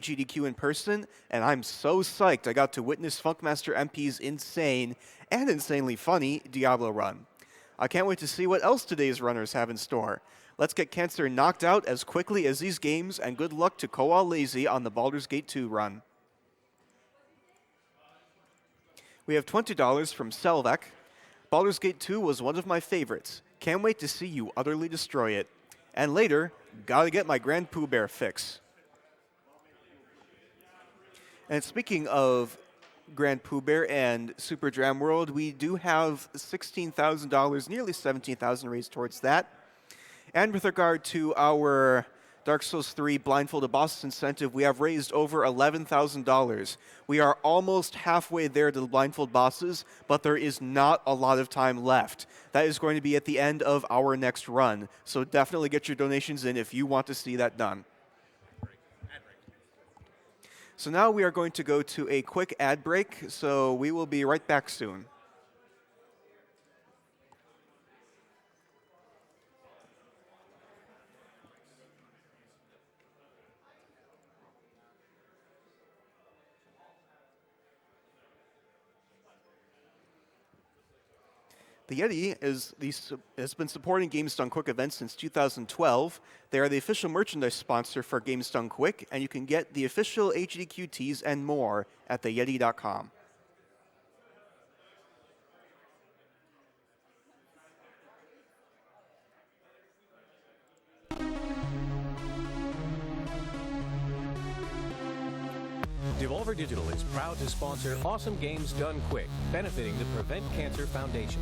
AGDQ in person, and I'm so psyched I got to witness Funkmaster MP's insane and insanely funny Diablo run. I can't wait to see what else today's runners have in store. Let's get cancer knocked out as quickly as these games, and good luck to Koal Lazy on the Baldur's Gate 2 run. We have $20 from Selvek. Baldur's Gate 2 was one of my favorites. Can't wait to see you utterly destroy it. And later, gotta get my Grand Pooh Bear fix. And speaking of Grand Pooh Bear and Super Dram World, we do have $16,000, nearly $17,000 raised towards that. And with regard to our Dark Souls 3 Blindfolded Bosses incentive, we have raised over $11,000. We are almost halfway there to the Blindfold Bosses, but there is not a lot of time left. That is going to be at the end of our next run, so definitely get your donations in if you want to see that done. So now we are going to go to a quick ad break, so we will be right back soon. The Yeti has been supporting Games Done Quick events since 2012. They are the official merchandise sponsor for Games Done Quick, and you can get the official AGDQ tees and more at theyeti.com. Devolver Digital is proud to sponsor Awesome Games Done Quick, benefiting the Prevent Cancer Foundation.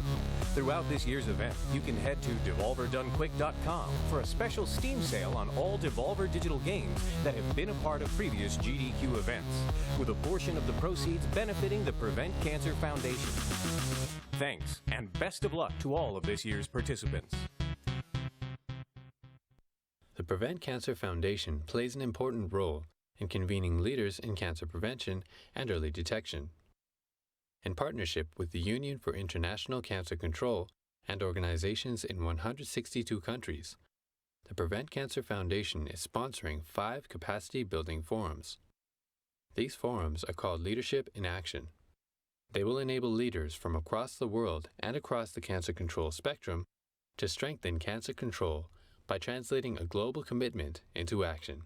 Throughout this year's event, you can head to devolverdonequick.com for a special Steam sale on all Devolver Digital games that have been a part of previous GDQ events, with a portion of the proceeds benefiting the Prevent Cancer Foundation. Thanks, and best of luck to all of this year's participants. The Prevent Cancer Foundation plays an important role in convening leaders in cancer prevention and early detection. In partnership with the Union for International Cancer Control and organizations in 162 countries, the Prevent Cancer Foundation is sponsoring 5 capacity-building forums. These forums are called Leadership in Action. They will enable leaders from across the world and across the cancer control spectrum to strengthen cancer control by translating a global commitment into action.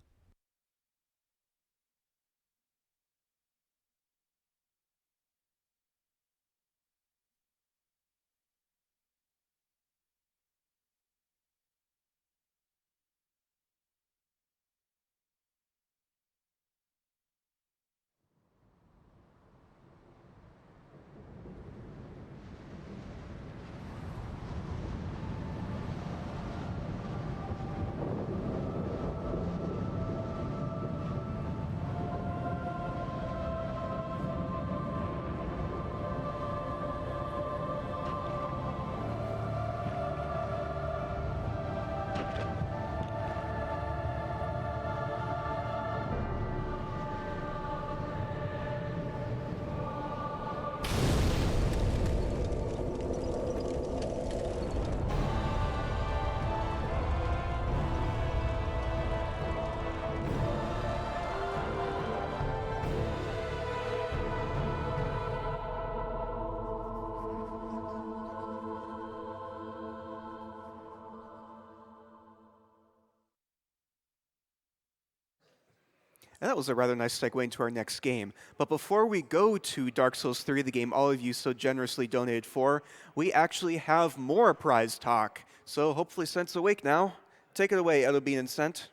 And that was a rather nice segue into our next game. But before we go to Dark Souls 3, the game all of you so generously donated for, we actually have more prize talk. So hopefully Scent's awake now. Take it away, Edelbean and Scent.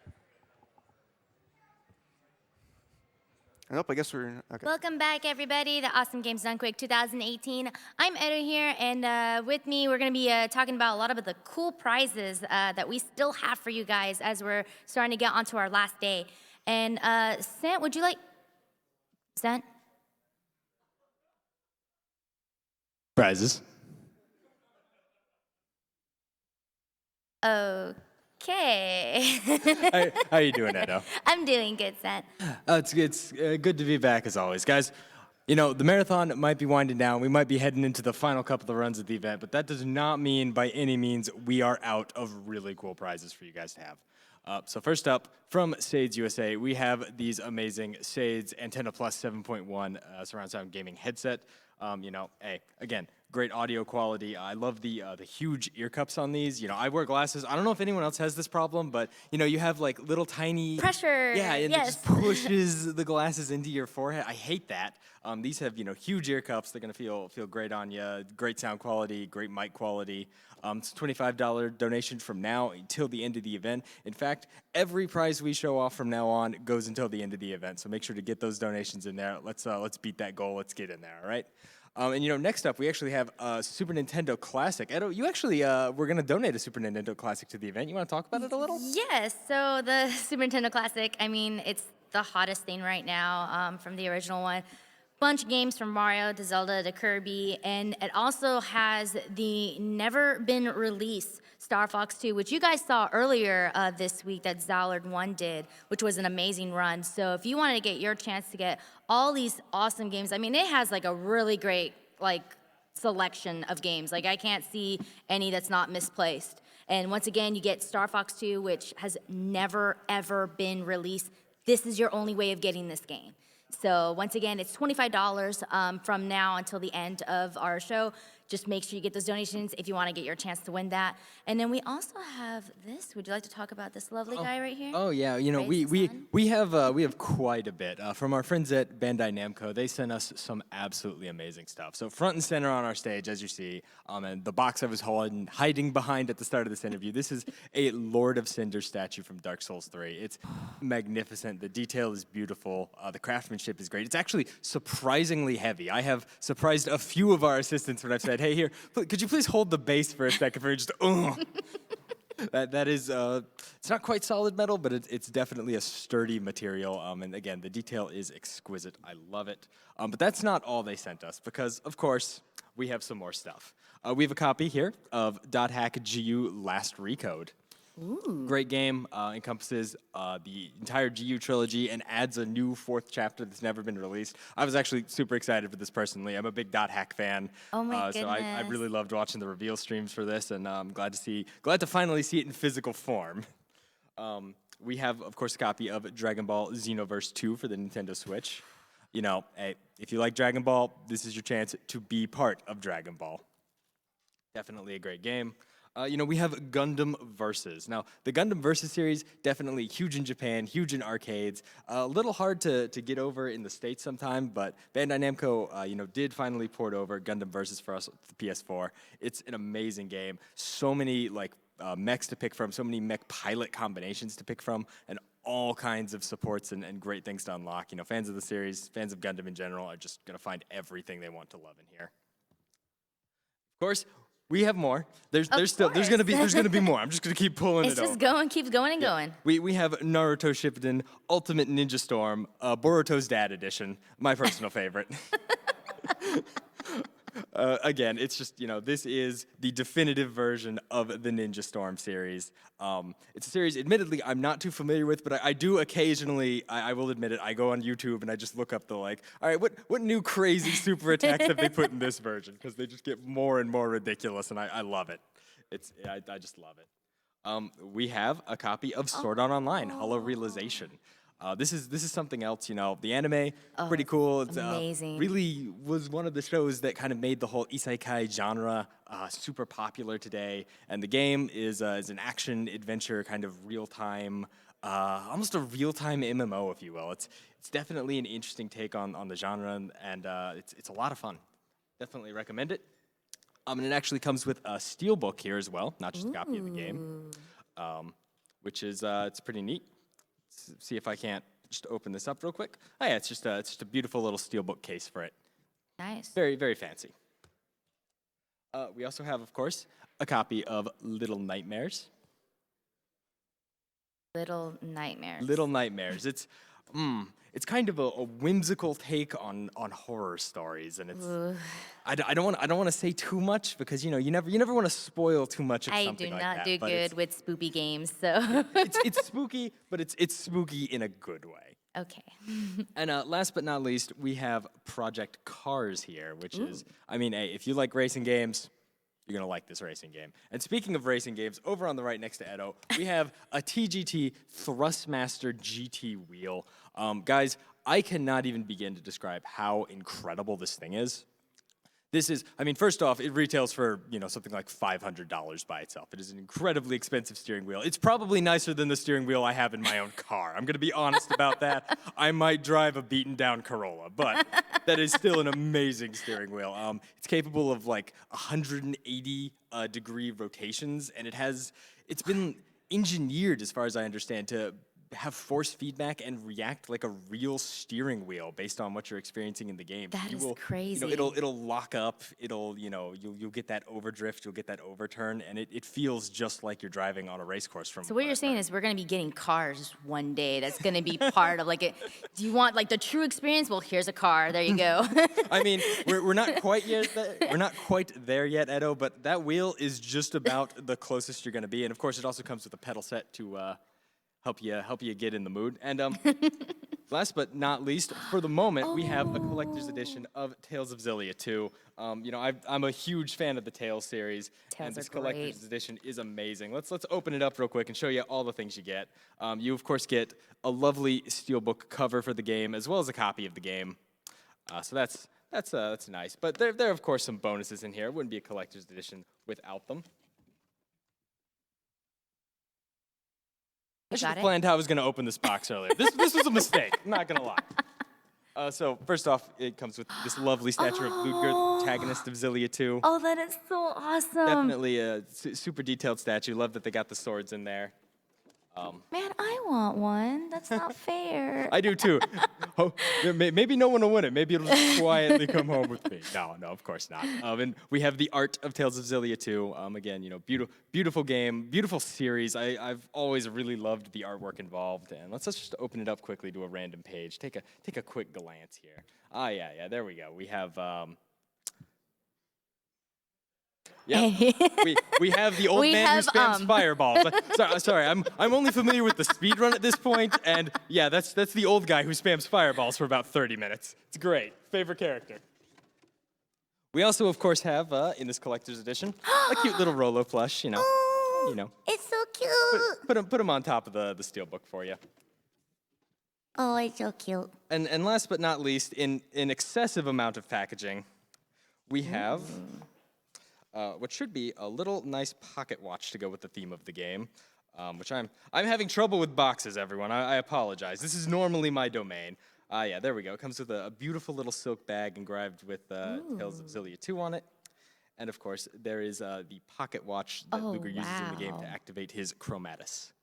Nope, I guess we're... Okay. Welcome back, everybody, to Awesome Games Done Quick 2018. I'm Edo here, and with me, we're going to be talking about a lot of the cool prizes that we still have for you guys as we're starting to get onto our last day. And Sant, would you like... Sant? Prizes. Okay. How you doing, Edo? I'm doing good, Sant. It's good to be back as always. Guys, you know, the marathon might be winding down. We might be heading into the final couple of runs of the event, but that does not mean by any means we are out of really cool prizes for you guys to have. So first up, from Sades USA, we have these amazing Sades Antenna Plus 7.1 surround sound gaming headset. Hey, again, great audio quality. I love the huge ear cups on these. I wear glasses. I don't know if anyone else has this problem, but you have like little tiny Pressure. Yeah, and yes. it just pushes the glasses into your forehead. I hate that. These have huge ear cups. They're gonna feel great on you. Great sound quality, great mic quality. It's a $25 donation from now until the end of the event. In fact, every prize we show off from now on goes until the end of the event. So make sure to get those donations in there. Let's beat that goal. Let's get in there. All right. Next up, we actually have a Super Nintendo Classic. Edo, you actually we're going to donate a Super Nintendo Classic to the event. You want to talk about it a little? Yes, so the Super Nintendo Classic, I mean, it's the hottest thing right now from the original one. Bunch of games from Mario to Zelda to Kirby, and it also has the never been released Star Fox 2, which you guys saw earlier this week that Zallard 1 did, which was an amazing run. So if you wanted to get your chance to get all these awesome games, I mean, it has like a really great selection of games. Like I can't see any that's not misplaced. And once again, you get Star Fox 2, which has never ever been released. This is your only way of getting this game. So once again, it's $25 from now until the end of our show. Just make sure you get those donations if you want to get your chance to win that. And then we also have this. Would you like to talk about this lovely guy right here? Oh yeah, we have quite a bit from our friends at Bandai Namco. They sent us some absolutely amazing stuff. So front and center on our stage, as you see, and the box I was hiding behind at the start of this interview. This is a Lord of Cinder statue from Dark Souls 3. It's magnificent. The detail is beautiful. The craftsmanship is great. It's actually surprisingly heavy. I have surprised a few of our assistants when I've said, "Hey, here, could you please hold the base for a second?" For just, That is, it's not quite solid metal, but it's definitely a sturdy material. And again, the detail is exquisite. I love it. But that's not all they sent us, because of course we have some more stuff. We have a copy here of .hack GU Last Recode. Ooh. Great game, encompasses the entire GU trilogy and adds a new 4th chapter that's never been released. I was actually super excited for this personally. I'm a big .hack fan. Oh my goodness. So I really loved watching the reveal streams for this, and I'm glad to finally see it in physical form. We have, of course, a copy of Dragon Ball Xenoverse 2 for the Nintendo Switch. Hey, if you like Dragon Ball, this is your chance to be part of Dragon Ball. Definitely a great game. We have Gundam Versus. Now, the Gundam Versus series, definitely huge in Japan, huge in arcades. A little hard to get over in the States sometime, but Bandai Namco, did finally port over Gundam Versus for us with the PS4. It's an amazing game. So many, mechs to pick from, so many mech pilot combinations to pick from, and all kinds of supports and great things to unlock. Fans of the series, fans of Gundam in general, are just going to find everything they want to love in here. Of course, we have more. There's gonna be more. I'm just gonna keep pulling it over. It's just keeps going and going. We have Naruto Shippuden Ultimate Ninja Storm, Boruto's Dad Edition, my personal favorite. Again, it's just, this is the definitive version of the Ninja Storm series. It's a series, admittedly, I'm not too familiar with, but I do occasionally, I will admit it, I go on YouTube and I just look up all right, what new crazy super attacks have they put in this version? Because they just get more and more ridiculous, and I love it. I just love it. We have a copy of Sword Art Online, Hollow Realization. This is something else, the anime, pretty cool. It's amazing. Really was one of the shows that kind of made the whole isekai genre super popular today. And the game is an action adventure kind of real-time, almost a real-time MMO, if you will. It's definitely an interesting take on the genre, and it's a lot of fun. Definitely recommend it. And it actually comes with a steelbook here as well, not just a copy of the game, which is it's pretty neat. See if I can't just open this up real quick. Oh yeah, it's just a beautiful little steelbook case for it. Nice. Very, very fancy. We also have, of course, a copy of Little Nightmares. Little Nightmares. Little Nightmares. It's kind of a whimsical take on horror stories, and it's. I don't want to say too much because you never want to spoil too much of something like that. I do not do good with spoopy games, so. it's spooky, but it's spooky in a good way. Okay. And last but not least, we have Project Cars here, which is, hey, if you like racing games, you're going to like this racing game. And speaking of racing games, over on the right next to Edo, we have a TGT Thrustmaster GT wheel. Guys, I cannot even begin to describe how incredible this thing is. This is, I mean, first off, it retails for, something like $500 by itself. It is an incredibly expensive steering wheel. It's probably nicer than the steering wheel I have in my own car. I'm going to be honest about that. I might drive a beaten down Corolla, but that is still an amazing steering wheel. It's capable of like 180 degree rotations, and it's been engineered, as far as I understand, to have force feedback and react like a real steering wheel based on what you're experiencing in the game. That is crazy. It'll lock up. You'll get that overdrift. You'll get that overturn, and it feels just like you're driving on a race course. So what you're saying is we're gonna be getting cars one day. That's gonna be part of like it. Do you want like the true experience? Well, here's a car. There you go. I mean, we're not quite yet. We're not quite there yet, Edo. But that wheel is just about the closest you're gonna be, and of course, it also comes with a pedal set to help you get in the mood. And last but not least, for the moment, we have a collector's edition of Tales of Xillia 2. I'm a huge fan of the Tales series, and this collector's edition is amazing. Let's open it up real quick and show you all the things you get. You of course get a lovely steelbook cover for the game, as well as a copy of the game. So that's nice. But there are of course some bonuses in here. It wouldn't be a collector's edition without them. I should have planned how I was going to open this box earlier. This was a mistake, I'm not going to lie. So first off, it comes with this lovely statue of Ludger, the protagonist of Xillia 2. Oh, that is so awesome. Definitely a super detailed statue. Love that they got the swords in there. Man, I want one. That's not fair. I do too. Oh, maybe no one will win it. Maybe it'll just quietly come home with me. No, of course not. And we have the art of Tales of Xillia 2. Again, beautiful game, beautiful series. I've always really loved the artwork involved. And let's just open it up quickly to a random page. Take a quick glance here. Yeah, there we go. We have. Yeah, we have the old man who spams fireballs. Sorry, I'm only familiar with the speed run at this point, and yeah, that's the old guy who spams fireballs for about 30 minutes. It's great. Favorite character. We also, of course, have in this collector's edition a cute little Rolo plush. It's so cute. Put him on top of the steelbook for you. Oh, it's so cute. And last but not least, in an excessive amount of packaging, we have. What should be a little nice pocket watch to go with the theme of the game, which I'm having trouble with boxes, everyone. I apologize. This is normally my domain. Yeah, there we go. It comes with a beautiful little silk bag engraved with Tales of Xillia 2 on it. And of course, there is the pocket watch that Ludger uses in the game to activate his chromatus.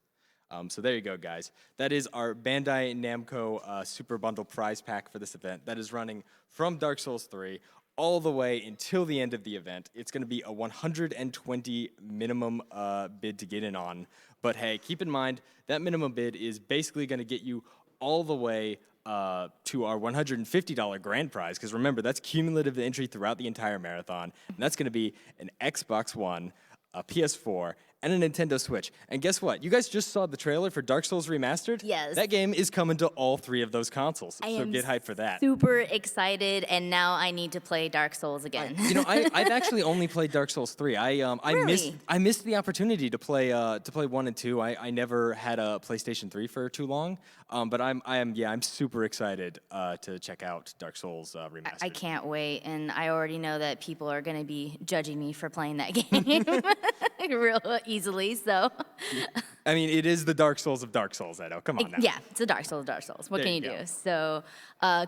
So there you go, guys. That is our Bandai Namco Super Bundle prize pack for this event. That is running from Dark Souls 3 all the way until the end of the event. It's going to be a 120 minimum bid to get in on. But hey, keep in mind, that minimum bid is basically going to get you all the way to our $150 grand prize. Because remember, that's cumulative entry throughout the entire marathon. And that's going to be an Xbox One, a PS4, and a Nintendo Switch. And guess what? You guys just saw the trailer for Dark Souls Remastered? Yes. That game is coming to all 3 of those consoles. I so am get hyped for that. Super excited, and now I need to play Dark Souls again. I've actually only played Dark Souls 3. I missed the opportunity to play 1 and 2. I never had a PlayStation 3 for too long. But I'm super excited to check out Dark Souls Remastered. I can't wait, and I already know that people are going to be judging me for playing that game real easily, so. I mean, it is the Dark Souls of Dark Souls, Edo. Come on now. Yeah, it's a Dark Souls of Dark Souls. What There can you you go. do? So,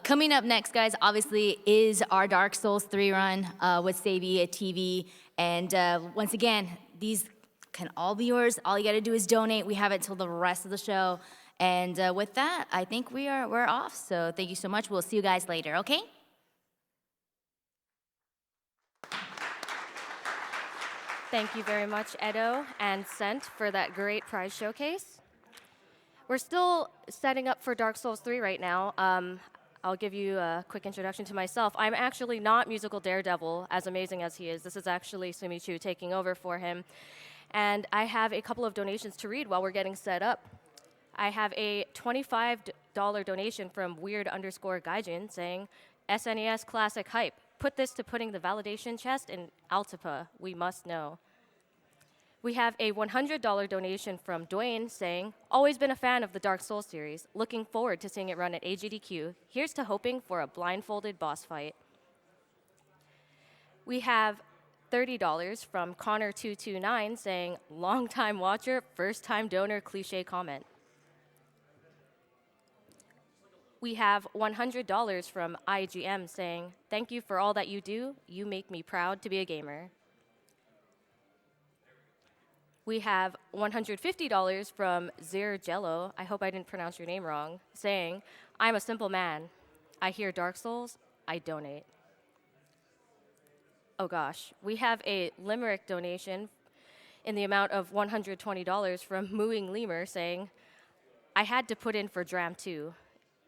coming up next, guys, obviously, is our Dark Souls 3 run with SayviTV. And once again, these can all be yours. All you got to do is donate. We have it till the rest of the show. And with that, I think we're off. So thank you so much. We'll see you guys later, okay? Thank you very much, Edo and Sent, for that great prize showcase. We're still setting up for Dark Souls 3 right now. I'll give you a quick introduction to myself. I'm actually not Musical Daredevil, as amazing as he is. This is actually Sumichu taking over for him. And I have a couple of donations to read while we're getting set up. I have a $25 donation from Weird_Gaijin saying, SNES Classic Hype. put this to putting the validation chest in Altipa, we must know. We have a $100 donation from Dwayne saying, always been a fan of the Dark Souls series. Looking forward to seeing it run at AGDQ. Here's to hoping for a blindfolded boss fight. We have $30 from Connor229 saying, long-time watcher, first-time donor cliche comment. We have $100 from IGM saying, thank you for all that you do. You make me proud to be a gamer. We have $150 from Zir Jello, I hope I didn't pronounce your name wrong, saying, I'm a simple man. I hear Dark Souls, I donate. Oh gosh, we have a Limerick donation in the amount of $120 from Mooing Lemur saying, I had to put in for Dram 2.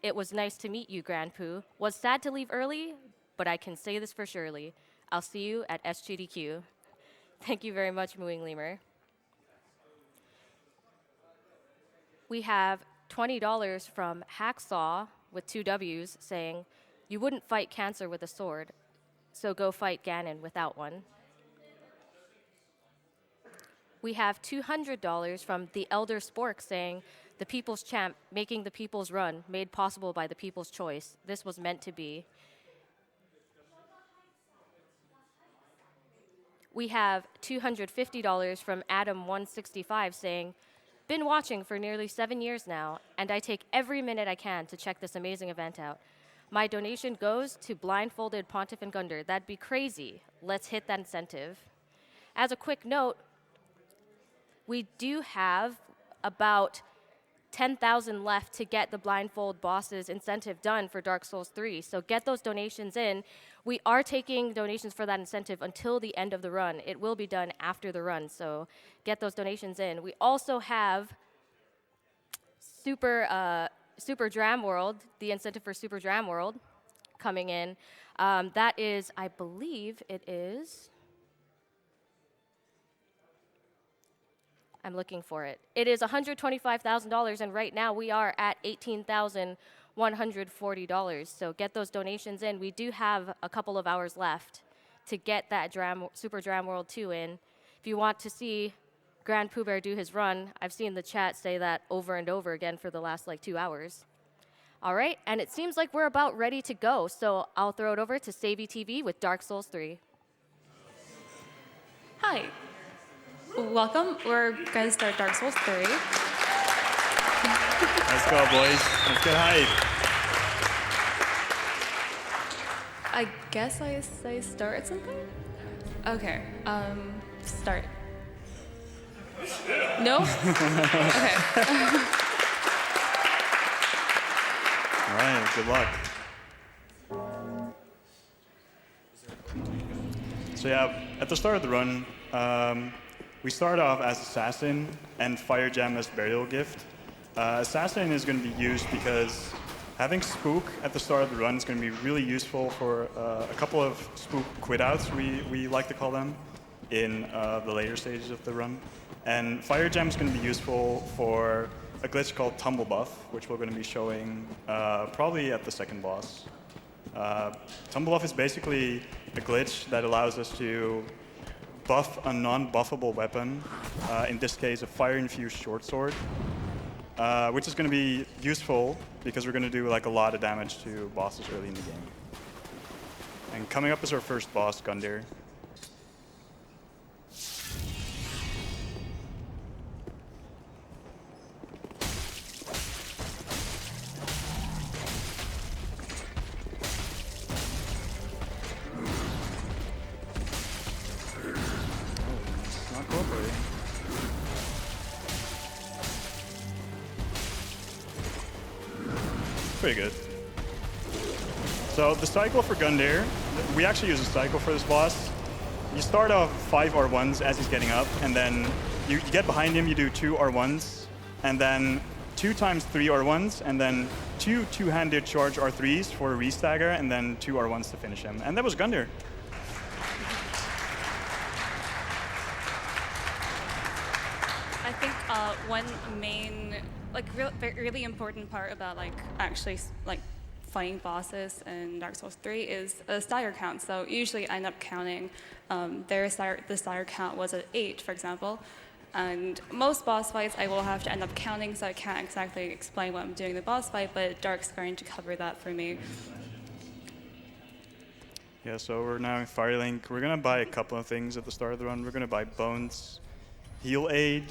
It was nice to meet you, Grand Poo. Was sad to leave early, but I can say this for surely. I'll see you at SGDQ. Thank you very much, Mooing Lemur. We have $20 from Hacksaw with 2 W's saying, you wouldn't fight cancer with a sword, so go fight Ganon without one. We have $200 from The Elder Spork saying, the people's champ, making the people's run, made possible by the people's choice. This was meant to be. We have $250 from Adam165 saying, been watching for nearly 7 years now, and I take every minute I can to check this amazing event out. My donation goes to blindfolded Pontiff and Gunder. That'd be crazy. Let's hit that incentive. As a quick note, we do have about 10,000 left to get the blindfold bosses incentive done for Dark Souls 3. So get those donations in. We are taking donations for that incentive until the end of the run. It will be done after the run, so get those donations in. We also have Super Dram World, the incentive for Super Dram World coming in. That is, I believe it is, I'm looking for it. It is $125,000, and right now we are at $18,140. So get those donations in. We do have a couple of hours left to get that Super Dram World 2 in. If you want to see Grand Pooh Bear do his run, I've seen the chat say that over and over again for the last 2 hours. All right, and it seems like we're about ready to go. So I'll throw it over to SayviTV with Dark Souls 3. Hi. Welcome. We're going to start Dark Souls 3. Let's go, boys. Let's get hype. I guess I say start at something? Okay. Start. No? Okay. All right, good luck. So yeah, at the start of the run, we start off as Assassin and Fire Gem as Burial Gift. Assassin is going to be used because having Spook at the start of the run is going to be really useful for a couple of Spook quit-outs, we like to call them, in the later stages of the run. And Fire Gem is going to be useful for a glitch called Tumble Buff, which we're going to be showing probably at the second boss. Tumble Buff is basically a glitch that allows us to buff a non-buffable weapon, in this case a fire-infused short sword, which is going to be useful because we're going to do a lot of damage to bosses early in the game. And coming up is our first boss, Gundyr. Pretty good. So the cycle for Gundyr, we actually use a cycle for this boss. You start off 5 R1s as he's getting up, and then you get behind him, you do 2 R1s, and then 2 times 3 R1s, and then 2 two-handed charge R3s for a restagger, and then 2 R1s to finish him. And that was Gundyr. I think one main, really important part about actually fighting bosses in Dark Souls 3 is a stagger count. So usually I end up counting. The stagger count was at 8, for example. And most boss fights I will have to end up counting, so I can't exactly explain what I'm doing in the boss fight, but Dark's going to cover that for me. Yeah, so we're now in Firelink. We're going to buy a couple of things at the start of the run. We're going to buy Bones, Heal Aid,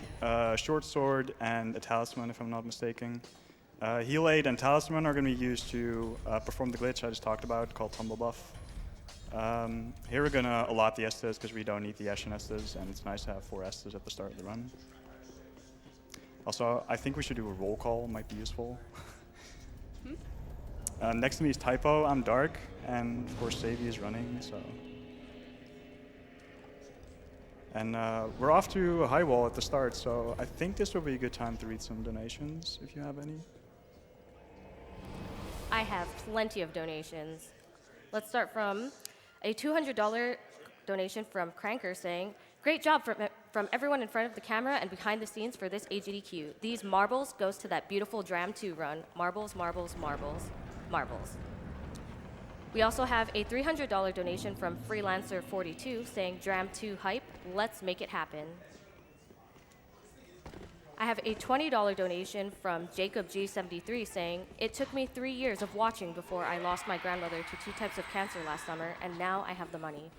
Short Sword, and a Talisman, if I'm not mistaken. Heal Aid and Talisman are going to be used to perform the glitch I just talked about, called Tumble Buff. Here we're going to allot the Estes because we don't need the Ashen Estes, and it's nice to have 4 Estes at the start of the run. Also, I think we should do a roll call, might be useful. Next to me is Typo, I'm Dark, and of course Savvy is running, so. And we're off to a high wall at the start, so I think this will be a good time to read some donations, if you have any. I have plenty of donations. Let's start from a $200 donation from Cranker saying, "Great job from everyone in front of the camera and behind the scenes for this AGDQ. These marbles goes to that beautiful Dram 2 run. Marbles, marbles, marbles, marbles." We also have a $300 donation from Freelancer42 saying, "Dram 2 hype, let's make it happen." I have a $20 donation from Jacob G73 saying, "It took me 3 years of watching before I lost my grandmother to 2 types of cancer last summer, and now I have the money.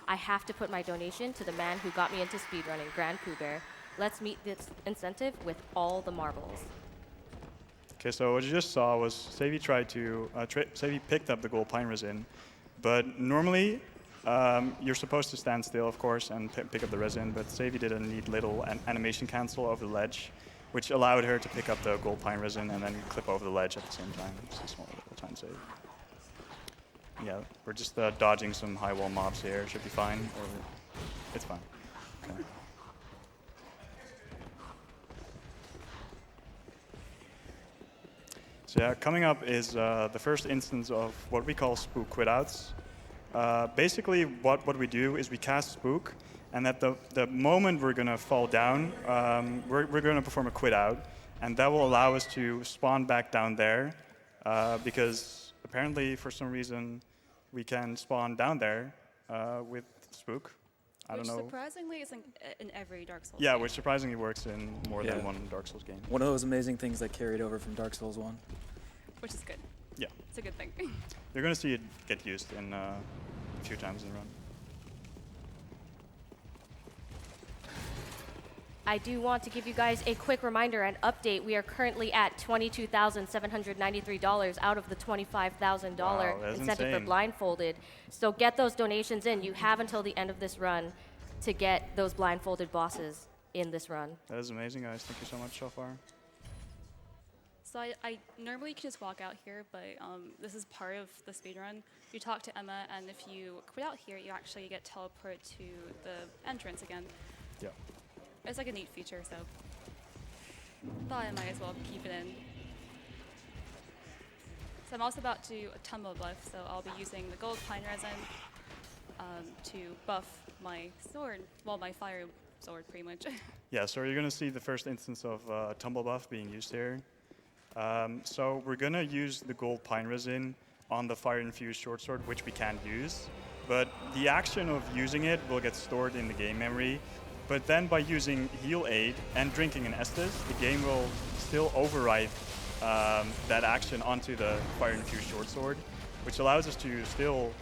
I have to put my donation to the man who got me into speedrunning, Grand Pooh Bear. Let's meet this incentive with all the marbles." Okay, so what you just saw was Savvy Savvy picked up the gold pine resin, but normally you're supposed to stand still, of course, and pick up the resin, but Savvy did a neat little animation cancel over the ledge, which allowed her to pick up the gold pine resin and then clip over the ledge at the same time. Just a small little time save. Yeah, we're just dodging some high wall mobs here. Should be fine. It's fine. Okay. So yeah, coming up is the first instance of what we call spook quit-outs. Basically, what we do is we cast Spook, and at the moment we're going to fall down, we're going to perform a quit-out, and that will allow us to spawn back down there, because apparently, for some reason, we can spawn down there with Spook. I don't know. Which surprisingly is in every Dark Souls game. game. Which surprisingly works in more than one Dark Souls game. One of those amazing things that carried over from Dark Souls 1. Which is good. Yeah. It's a good thing. You're going to see it get used in a few times in the run. I do want to give you guys a quick reminder and update. We are currently at $22,793 out of the $25,000 incentive for blindfolded. So get those donations in. You have until the end of this run to get those blindfolded bosses in this run. That is amazing, guys. Thank you so much so far. So I normally can just walk out here, but this is part of the speedrun. You talk to Emma, and if you quit out here, you actually get teleported to the entrance again. Yeah. It's like a neat feature, so thought I might as well keep it in. So I'm also about to tumble buff, so I'll be using the gold pine resin to buff my sword, well, my fire sword, pretty much. Yeah, so you're going to see the first instance of tumble buff being used here. So we're going to use the gold pine resin on the fire-infused short sword, which we can't use. But the action of using it will get stored in the game memory. But then by using Heal Aid and drinking an Estus, the game will still overwrite that action onto the fire-infused short sword, which allows us to still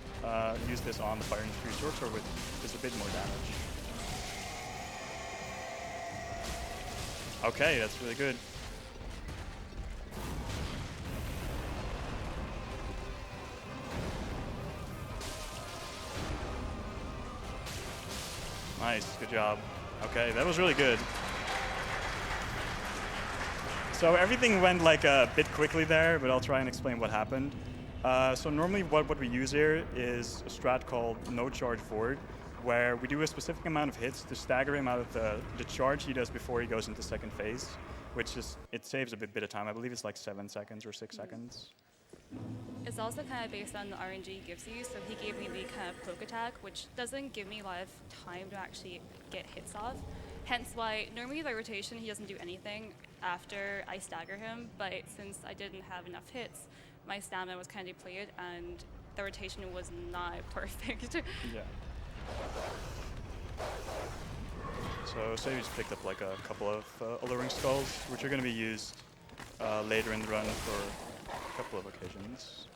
use this on the fire-infused short sword with just a bit more damage. Okay, that's really good. Nice, good job. Okay, that was really good. So everything went like a bit quickly there, but I'll try and explain what happened. So normally what we use here is a strat called No Charge Forward, where we do a specific amount of hits to stagger him out of the charge he does before he goes into second phase, which is, it saves a bit of time. I believe it's like 7 seconds or 6 seconds. It's also kind of based on the RNG he gives you, so he gave me the kind of poke attack, which doesn't give me a lot of time to actually get hits off. Hence why normally by rotation he doesn't do anything after I stagger him, but since I didn't have enough hits, my stamina was kind of depleted, and the rotation was not perfect. Yeah. So Sayvi's picked up like a couple of alluring skulls, which are going to be used later in the run for a couple of occasions.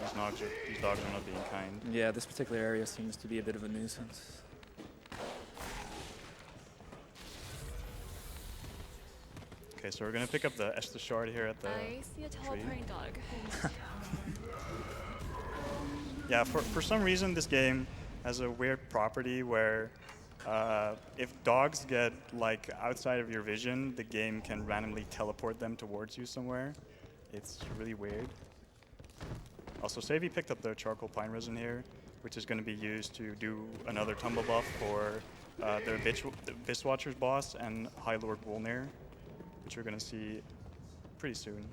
These dogs are not being kind. Yeah, this particular area seems to be a bit of a nuisance. Okay, so we're going to pick up the Estus shard here at the I see a teleporting dog. Yeah, for some reason this game has a weird property where if dogs get like outside of your vision, the game can randomly teleport them towards you somewhere. It's really weird. Also, Sayvi picked up the charcoal pine resin here, which is going to be used to do another tumble buff for the Abyss Watcher's boss and High Lord Volnir, which we're going to see pretty soon.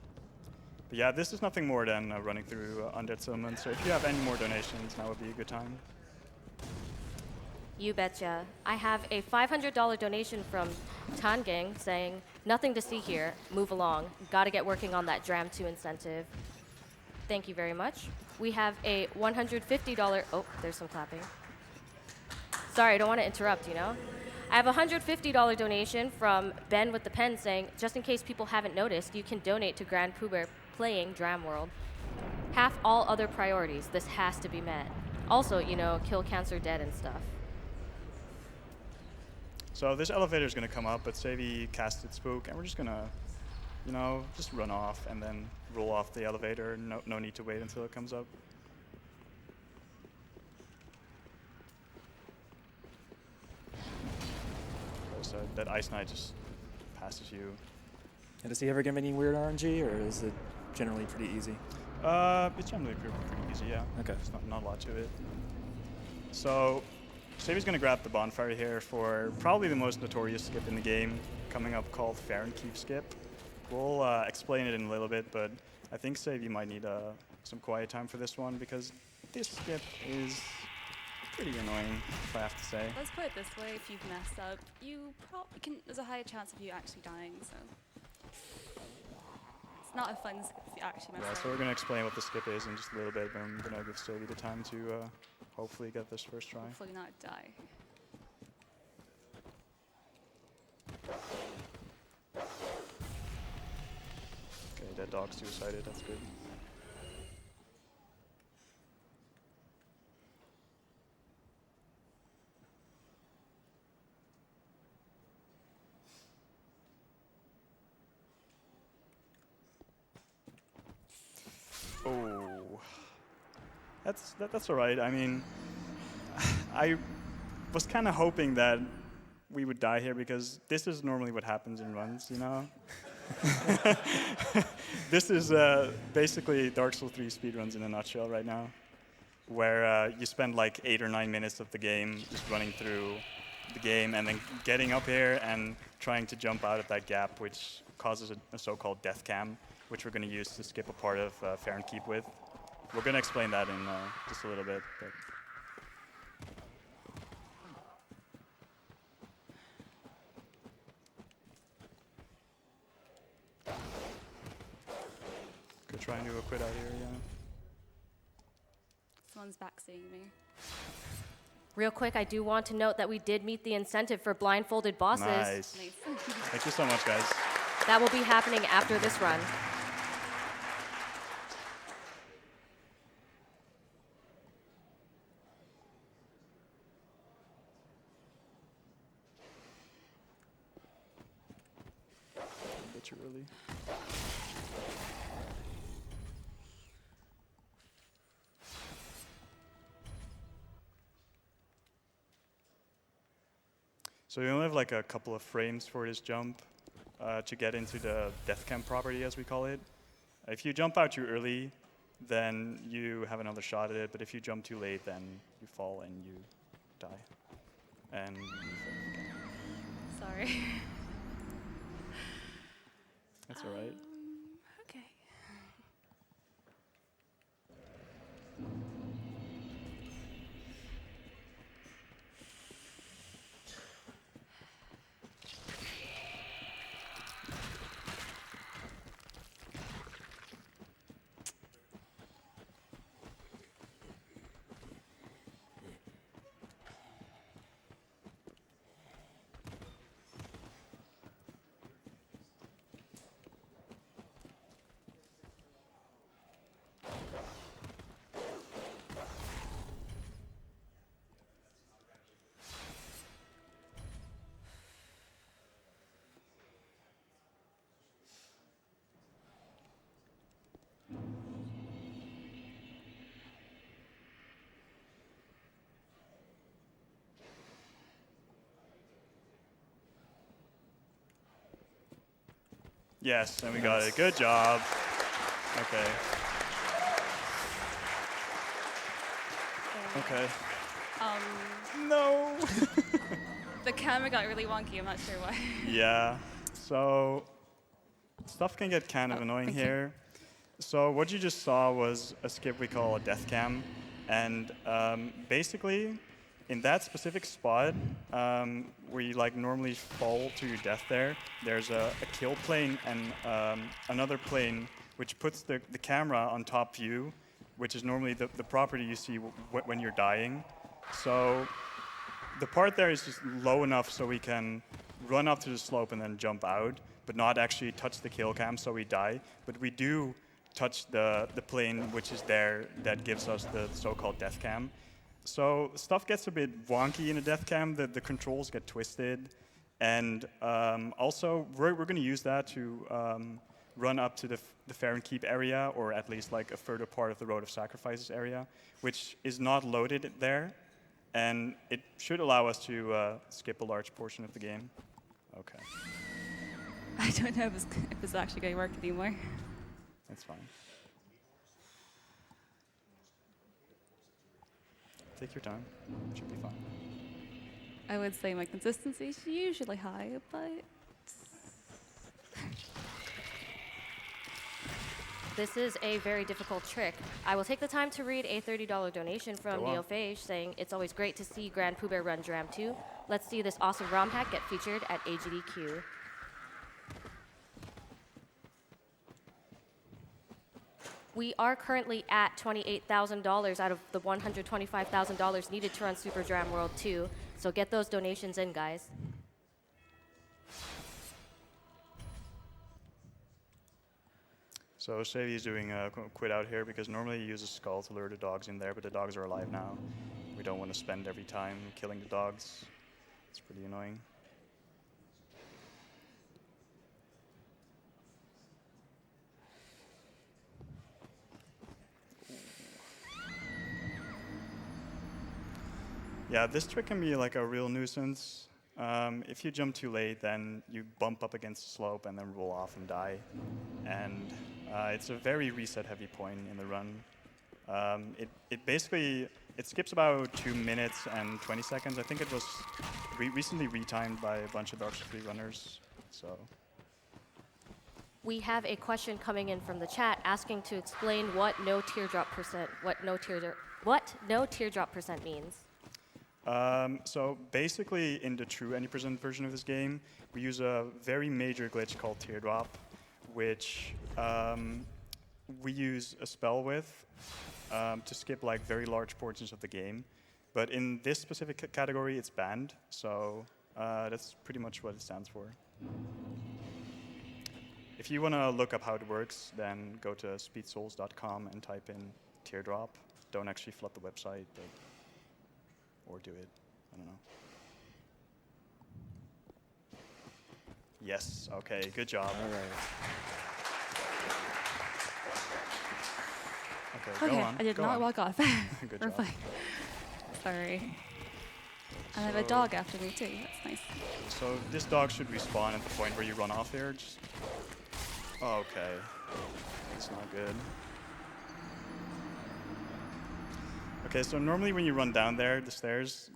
But yeah, this is nothing more than running through Undead Settlement, so if you have any more donations, now would be a good time. You betcha. I have a $500 donation from Tangang saying, nothing to see here, move along. Gotta get working on that Dram 2 incentive. Thank you very much. We have a $150, oh, there's some clapping. Sorry, I don't want to interrupt, you know? I have a $150 donation from Ben with the pen saying, just in case people haven't noticed, you can donate to Grand Pooh Bear playing Dram World. Half all other priorities, this has to be met. Also, you know, kill cancer dead and stuff. So this elevator is going to come up, but Sayvi casted Spook, and we're just going to, you know, just run off and then roll off the elevator. No need to wait until it comes up. So that Ice Knight just passes you. And does he ever give any weird RNG, or is it generally pretty easy? It's generally pretty easy, yeah. Okay. There's not a lot to it. So Sayvi's going to grab the bonfire here for probably the most notorious skip in the game, coming up called Fair and Keep skip. We'll explain it in a little bit, but I think Sayvi might need some quiet time for this one, because this skip is pretty annoying, if I have to say. Let's put it this way, if you mess up, you probably can, there's a higher chance of you actually dying, so. It's not a fun skip if you actually mess Yeah, up. so we're going to explain what the skip is in just a little bit, but I'm going to give Sayvi the time to hopefully get this first try. Hopefully not die. Okay, that dog's suicided, that's good. Oh, that's all right. I mean, I was kind of hoping that we would die here, because this is normally what happens in runs, you know? This is basically Dark Souls 3 speedruns in a nutshell right now, where you spend like 8 or 9 minutes of the game just running through the game and then getting up here and trying to jump out of that gap, which causes a so-called death cam, which we're going to use to skip a part of Fair and Keep with. We're going to explain that in just a little bit. But could try and do a quit out here, yeah. Someone's back seeing me. Real quick, I do want to note that we did meet the incentive for blindfolded bosses. Nice. Nice. Thank you so much, guys. That will be happening after this run. Get you early. So we only have like a couple of frames for this jump to get into the death camp property, as we call it. If you jump out too early, then you have another shot at it, but if you jump too late, then you fall and you die. And you fall again. Sorry. That's all right. Okay. Yes, and we got it. Good job. Okay. Okay. No. The camera got really wonky. I'm not sure why. Yeah. So stuff can get kind of annoying here. So what you just saw was a skip we call a death cam, and basically, in that specific spot, where you like normally fall to your death there's a kill plane and another plane which puts the camera on top view, which is normally the property you see when you're dying. So the part there is just low enough so we can run up to the slope and then jump out, but not actually touch the kill cam so we die. But we do touch the plane which is there that gives us the so-called death cam. So stuff gets a bit wonky in a death cam, the controls get twisted, and also we're going to use that to run up to the Fair and Keep area, or at least like a further part of the Road of Sacrifices area, which is not loaded there, and it should allow us to skip a large portion of the game. Okay. I don't know if it's actually going to work anymore. That's fine. Take your time. It should be fine. I would say my consistency is usually high, but... This is a very difficult trick. I will take the time to read a $30 donation from Neophage saying, it's always great to see Grand Pooh Bear run Dram 2. Let's see this awesome ROM hack get featured at AGDQ. We are currently at $28,000 out of the $125,000 needed to run Super Dram World 2. So get those donations in, guys. So Savvy is doing a quit out here because normally he uses skull to lure the dogs in there, but the dogs are alive now. We don't want to spend every time killing the dogs. It's pretty annoying. Yeah, this trick can be like a real nuisance. If you jump too late, then you bump up against the slope and then roll off and die. And it's a very reset-heavy point in the run. It basically skips about 2 minutes and 20 seconds. I think it was recently retimed by a bunch of Dark Souls 3 runners. So. We have a question coming in from the chat asking to explain what no teardrop percent means. So basically, in the true any percent version of this game, we use a very major glitch called Teardrop, which we use a spell with to skip like very large portions of the game. But in this specific category, it's banned. So that's pretty much what it stands for. If you want to look up how it works, then go to speedsouls.com and type in Teardrop. Don't actually flood the website, but or do it. I don't know. Yes. Okay. Good job. All right. Okay. Go on. I did not walk off. Good We're job. fine. Sorry. And I have a dog after me too. That's nice. So this dog should respawn at the point where you run off here. Just. Oh, okay. That's not good. Okay, so normally when you run down there, the stairs,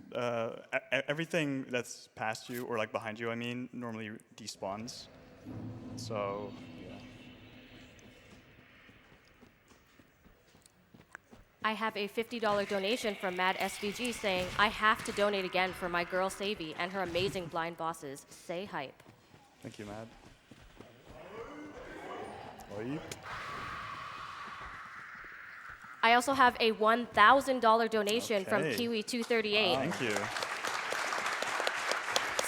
everything that's past you, or like behind you, I mean, normally despawns. So, yeah. I have a $50 donation from Mad SVG saying, I have to donate again for my girl Savvy and her amazing blind bosses. Say hype. Thank you, Mad. Hype. I also have a $1,000 donation from Kiwi238 Thank you.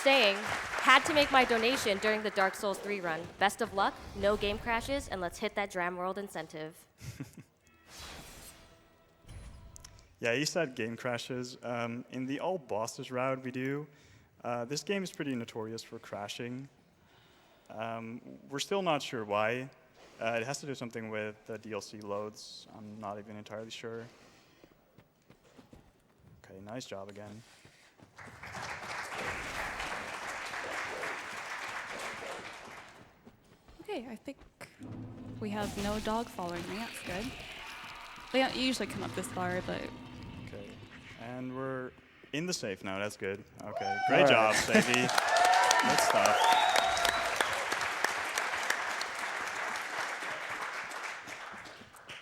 saying, had to make my donation during the Dark Souls 3 run. Best of luck, no game crashes, and let's hit that Dram World incentive. Yeah, he said game crashes. In the all bosses route we do, this game is pretty notorious for crashing. We're still not sure why. It has to do something with the DLC loads. I'm not even entirely sure. Okay, nice job again. Okay, I think we have no dog following me. That's good. They don't usually come up this far, but Okay, and we're in the safe now. That's good. Okay, great job, Sayvi. Good stuff.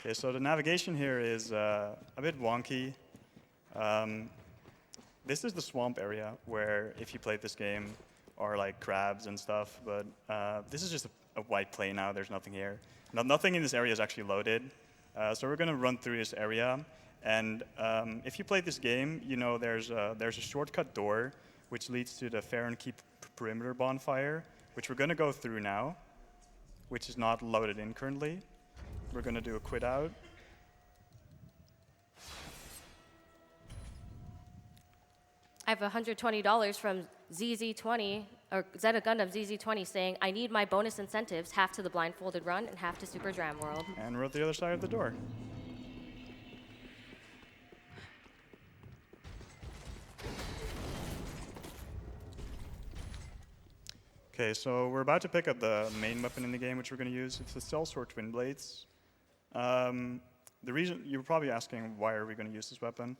Okay, so the navigation here is a bit wonky. This is the swamp area where, if you played this game, are like crabs and stuff. But this is just a white plain now. There's nothing here. Nothing in this area is actually loaded. So we're going to run through this area. And if you played this game, you know there's a shortcut door which leads to the Fair and Keep perimeter bonfire, which we're going to go through now, which is not loaded in currently. We're going to do a quit out. I have $120 from ZZ20, or Zeta Gundam ZZ20 saying, I need my bonus incentives, half to the blindfolded run and half to Super Dram World. And we're at the other side of the door. Okay, so we're about to pick up the main weapon in the game, which we're going to use. It's the Sellsword Twin Blades. The reason you're probably asking, why are we going to use this weapon?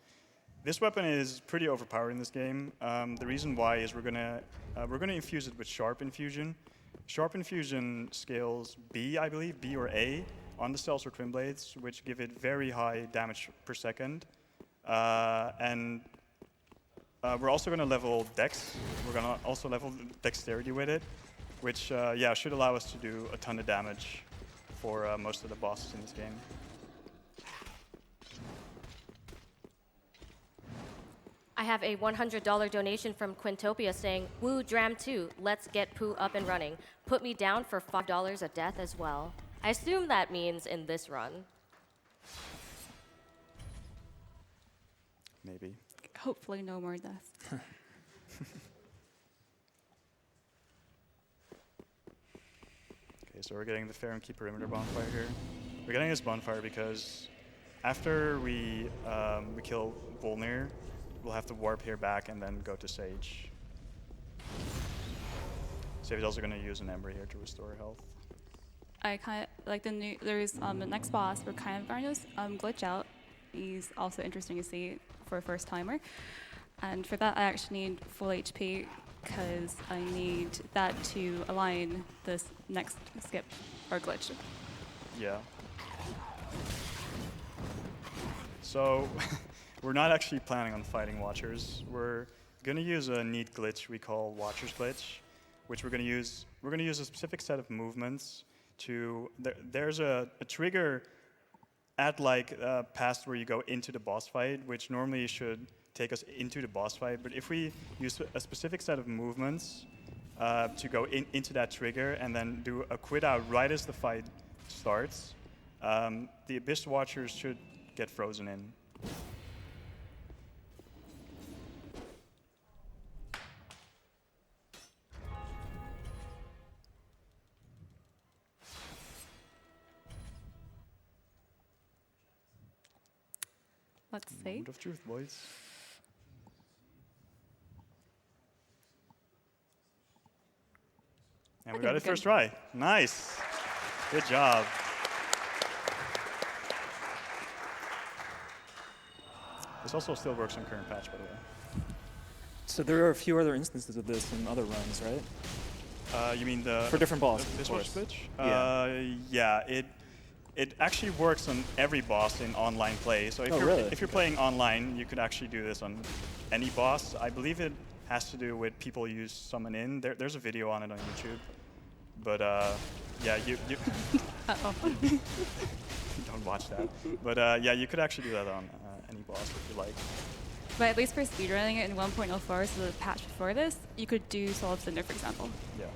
This weapon is pretty overpowered in this game. The reason why is we're gonna infuse it with Sharp Infusion. Sharp Infusion scales B, I believe, B or A on the Sellsword Twin Blades, which give it very high damage per second. And we're also going to level Dex. We're going to also level Dexterity with it, which yeah, should allow us to do a ton of damage for most of the bosses in this game. I have a $100 donation from Quintopia saying, woo Dram 2, let's get Pooh up and running. Put me down for $5 a death as well. I assume that means in this run. Maybe. hopefully no more deaths. Okay, so we're getting the Fair and Keep perimeter bonfire here. We're getting this bonfire because after we kill Volnir, we'll have to warp here back and then go to Sage. Sage is also going to use an Ember here to restore health. I kind of like there's the next boss. We're kind of going to glitch out. He's also interesting to see for a first timer. And for that, I actually need full HP because I need that to align this next skip or glitch. Yeah. So we're not actually planning on fighting Watchers. We're going to use a neat glitch we call Watchers Glitch, which we're going to use. We're going to use a specific set of movements to. There's a trigger at like past where you go into the boss fight, which normally should take us into the boss fight. But if we use a specific set of movements to go into that trigger and then do a quit out right as the fight starts, the Abyss Watchers should get frozen in. Let's see. Moment of truth, boys. And we got it first try. Nice. Good job. This also still works on current patch, by the way. So there are a few other instances of this in other runs, right? You mean the... For different bosses, This of was course. glitch? Yeah. Yeah, it actually works on every boss in online play. So if you're playing online, you could actually do this on any boss. I believe it has to do with people use summon in. There's a video on it on YouTube. But yeah, you Uh-oh. don't watch that. But yeah, you could actually do that on any boss if you like. But at least for speedrunning it in 1.04, so the patch before this, you could do Soul of Cinder, for example. Yeah.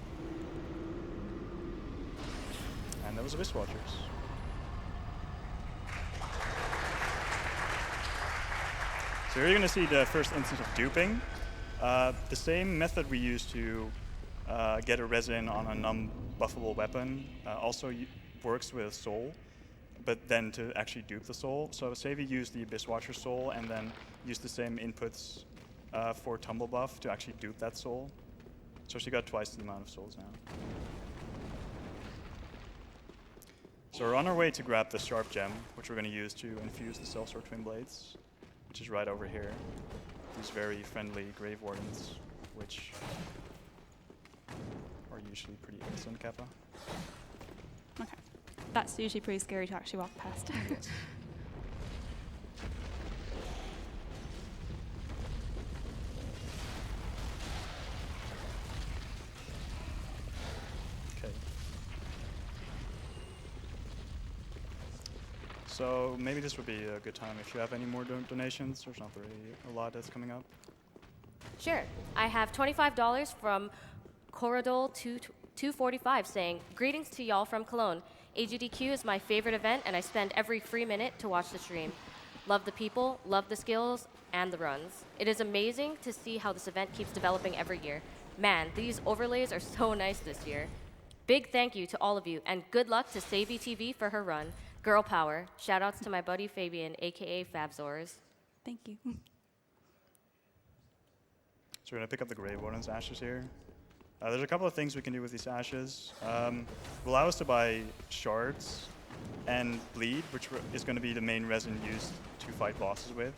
And there was Abyss Watchers. So here you're going to see the first instance of duping. The same method we use to get a resin on a non-buffable weapon also works with Soul, but then to actually dupe the Soul. So Sayvi used the Abyss Watcher Soul and then used the same inputs for Tumble Buff to actually dupe that Soul. So she got twice the amount of souls now. So we're on our way to grab the sharp gem, which we're going to use to infuse the Sellsword Twin Blades, which is right over here. These very friendly Grave Wardens, which are usually pretty innocent, Kappa. Okay. That's usually pretty scary to actually walk past. Yes. Okay. So maybe this would be a good time if you have any more donations. There's not really a lot that's coming up. Sure. I have $25 from Corridor 245 saying, "Greetings to y'all from Cologne. AGDQ is my favorite event, and I spend every free minute to watch the stream. Love the people, love the skills, and the runs. It is amazing to see how this event keeps developing every year. Man, these overlays are so nice this year. Big thank you to all of you, and good luck to SayviTV for her run. Girl power. Shoutouts to my buddy Fabian, aka Fabzors." Thank you. So we're going to pick up the Grave Warden's ashes here. There's a couple of things we can do with these ashes. Will allow us to buy shards and bleed, which is going to be the main resin used to fight bosses with.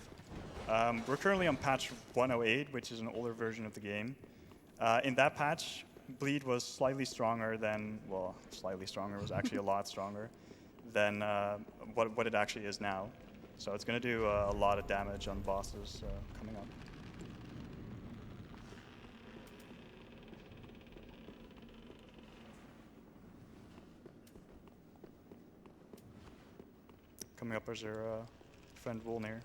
We're currently on patch 108, which is an older version of the game. In that patch, bleed was slightly stronger than, well, slightly stronger, it was actually a lot stronger than what it actually is now. So it's going to do a lot of damage on bosses coming up. Coming up is our friend Wolnir.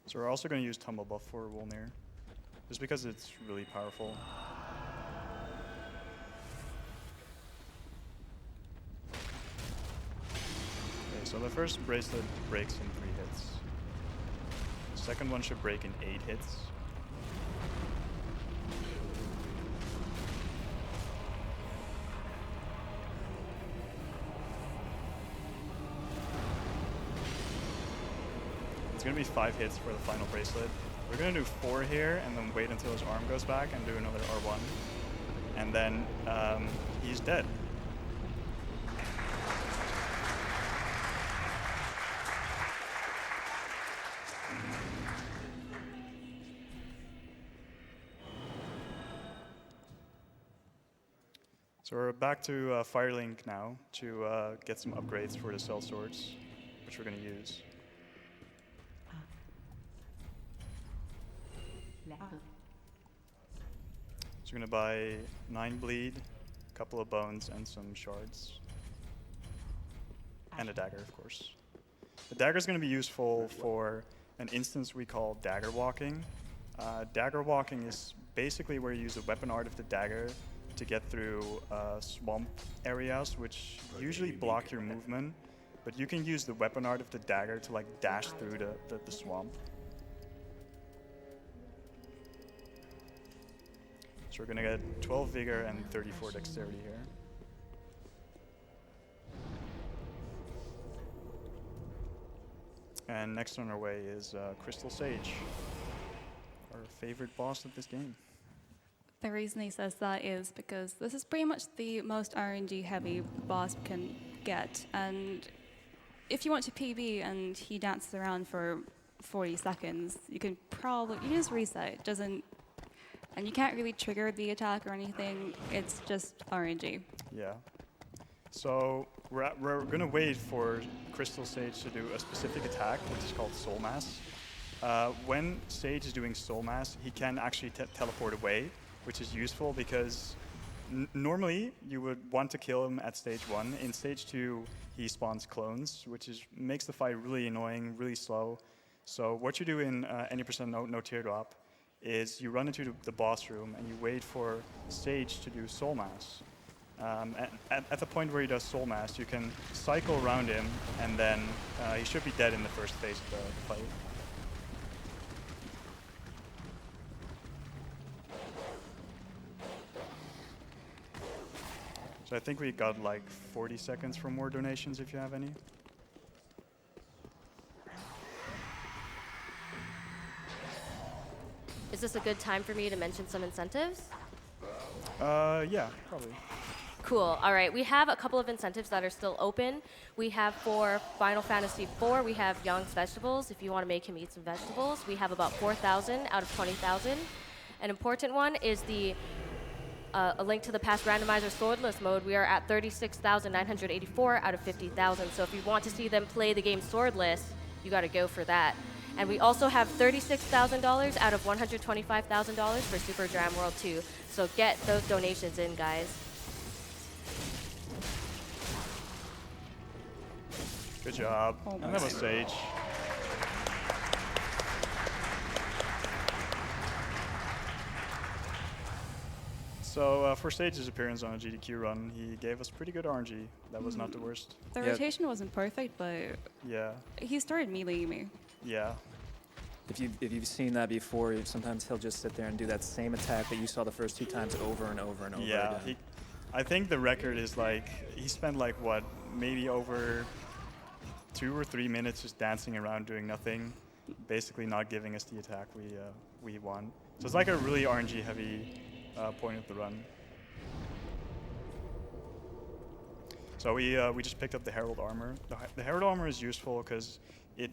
So we're also going to use Tumble Buff for Wolnir, just because it's really powerful. Okay, so the first bracelet breaks in 3 hits. The second one should break in 8 hits. It's going to be 5 hits for the final bracelet. We're going to do 4 here and then wait until his arm goes back and do another R1. And then he's dead. So we're back to Firelink now to get some upgrades for the cell swords, which we're going to use. So we're going to buy 9 bleed, a couple of bones, and some shards. And a dagger, of course. The dagger is going to be useful for an instance we call dagger walking. Dagger walking is basically where you use the weapon art of the dagger to get through swamp areas, which usually block your movement, but you can use the weapon art of the dagger to like dash through the swamp. So we're gonna get 12 vigor and 34 dexterity here. And next on our way is Crystal Sage, our favorite boss of this game. The reason he says that is because this is pretty much the most RNG heavy boss we can get. And if you want to PB and he dances around for 40 seconds, you can just reset. It doesn't, and you can't really trigger the attack or anything. It's just RNG. Yeah. So we're gonna wait for Crystal Sage to do a specific attack, which is called Soul Mass. When Sage is doing Soul Mass, he can actually teleport away, which is useful because normally you would want to kill him at stage 1. In stage 2, he spawns clones, which makes the fight really annoying, really slow. So what you do in any percent no teardrop is you run into the boss room and you wait for Sage to do Soul Mass. At the point where he does Soul Mass, you can cycle around him, and then he should be dead in the first phase of the fight. So I think we got like 40 seconds for more donations if you have any. Is this a good time for me to mention some incentives? Yeah, probably. Cool. All right. We have a couple of incentives that are still open. We have for Final Fantasy IV, we have Young's Vegetables. If you want to make him eat some vegetables, we have about 4,000 out of 20,000. An important one is the A Link to the Past randomizer swordless mode. We are at 36,984 out of 50,000. So if you want to see them play the game swordless, you got to go for that. And we also have $36,000 out of $125,000 for Super Dram World 2. So get those donations in, guys. Good job. Oh, and that was Sage. So for Sage's appearance on a GDQ run, he gave us pretty good RNG. That was not the worst. The rotation wasn't perfect, but Yeah. he started meleeing me. Yeah. If you've seen that before, sometimes he'll just sit there and do that same attack that you saw the first 2 times over and over and over Yeah. again. I think the record is like, he spent like what, maybe over 2 or 3 minutes just dancing around doing nothing, basically not giving us the attack we won. So it's like a really RNG heavy point of the run. So we just picked up the Herald Armor. The Herald Armor is useful because it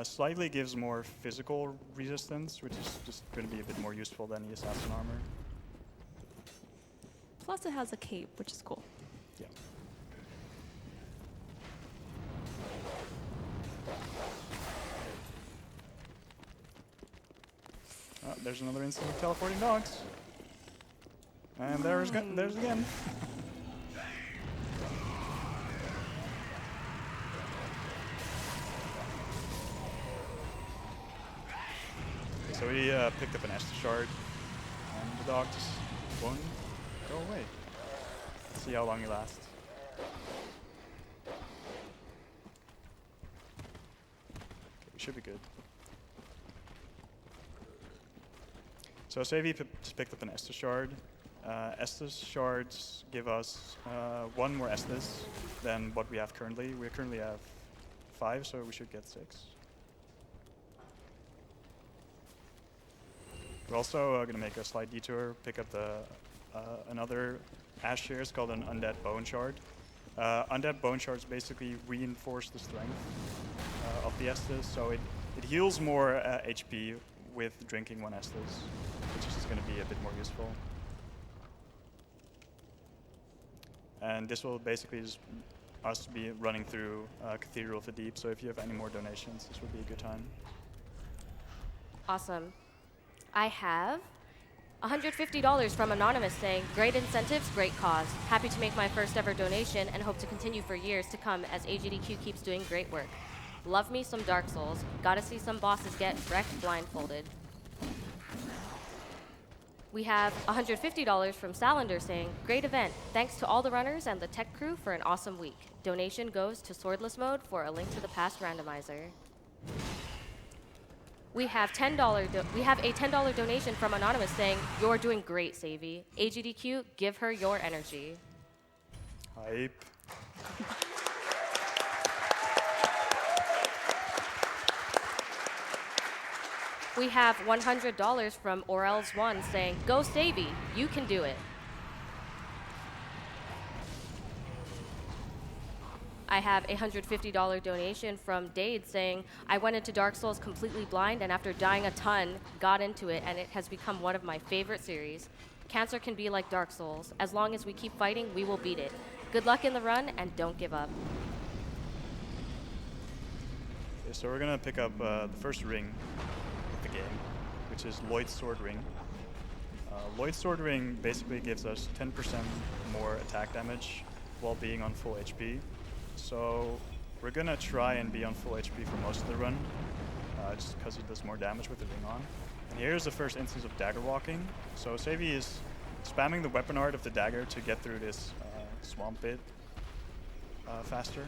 slightly gives more physical resistance, which is just going to be a bit more useful than the Assassin Armor. Plus it has a cape, which is cool. Yeah. There's another instance of teleporting dogs. And there's again. So we picked up an Estus shard, and the dog just won't go away. Let's see how long he lasts. Okay, we should be good. So Savvy just picked up an Estus shard. Estus shards give us 1 more Estus than what we have currently. We currently have 5, so we should get 6. We're also going to make a slight detour, pick up another Ash Shears called an Undead Bone Shard. Undead Bone Shards basically reinforce the strength of the Estus, so it heals more HP with drinking 1 Estus, which is going to be a bit more useful. And this will basically just us be running through Cathedral of the Deep, so if you have any more donations, this would be a good time. Awesome. I have $150 from Anonymous saying, great incentives, great cause. Happy to make my first ever donation and hope to continue for years to come as AGDQ keeps doing great work. Love me some Dark Souls. Gotta see some bosses get wrecked blindfolded. We have $150 from Salander saying, great event. Thanks to all the runners and the tech crew for an awesome week. Donation goes to Swordless Mode for A Link to the Past randomizer. We have a $10 donation from Anonymous saying, you're doing great, Savvy. AGDQ, give her your energy. Hype. We have $100 from Orels1 saying, go Savvy, you can do it. I have a $150 donation from Dade saying, I went into Dark Souls completely blind and after dying a ton, got into it and it has become one of my favorite series. Cancer can be like Dark Souls. As long as we keep fighting, we will beat it. Good luck in the run and don't give up. Okay, so we're going to pick up the first ring of the game, which is Lloyd's Sword Ring. Lloyd's Sword Ring basically gives us 10% more attack damage while being on full HP. So we're gonna try and be on full HP for most of the run, just because he does more damage with the ring on. And here's the first instance of dagger walking. So Savvy is spamming the weapon art of the dagger to get through this swamp bit faster.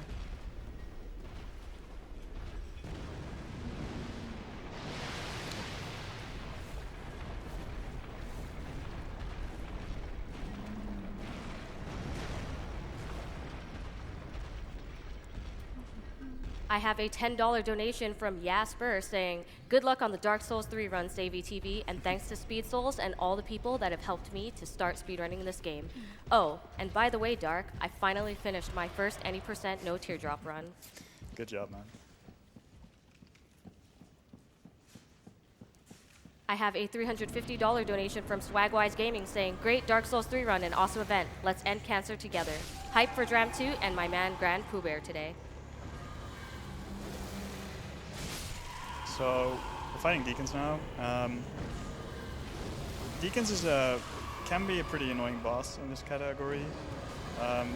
I have a $10 donation from Jasper saying, good luck on the Dark Souls 3 run, SayviTV, and thanks to Speed Souls and all the people that have helped me to start speedrunning this game. Oh, and by the way, Dark, I finally finished my first any percent no teardrop run. Good job, man. I have a $350 donation from Swagwise Gaming saying, great Dark Souls 3 run and awesome event. Let's end cancer together. Hype for Dram 2 and my man Grand Pooh Bear today. So we're fighting Deacons now. Deacons can be a pretty annoying boss in this category.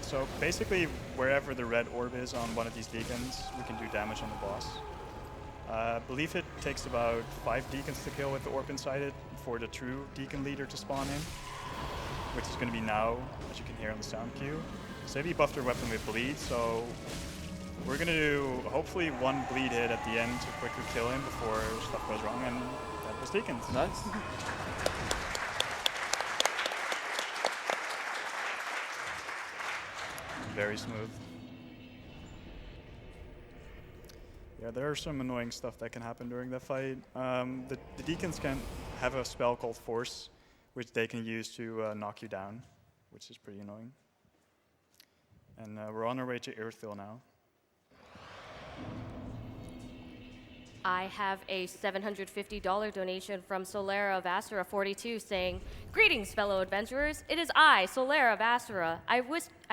So basically, wherever the red orb is on one of these Deacons, we can do damage on the boss. I believe it takes about 5 Deacons to kill with the orb inside it for the true Deacon leader to spawn in, which is going to be now, as you can hear on the sound cue. Savvy buffed her weapon with bleed, so we're going to do hopefully 1 bleed hit at the end to quickly kill him before stuff goes wrong, and that was Deacons. Nice. Very smooth. Yeah, there are some annoying stuff that can happen during that fight. The Deacons can have a spell called Force, which they can use to knock you down, which is pretty annoying. And we're on our way to Earthville now. I have a $750 donation from Solera of Asura 42 saying, greetings, fellow adventurers. It is I, Solera of Asura. I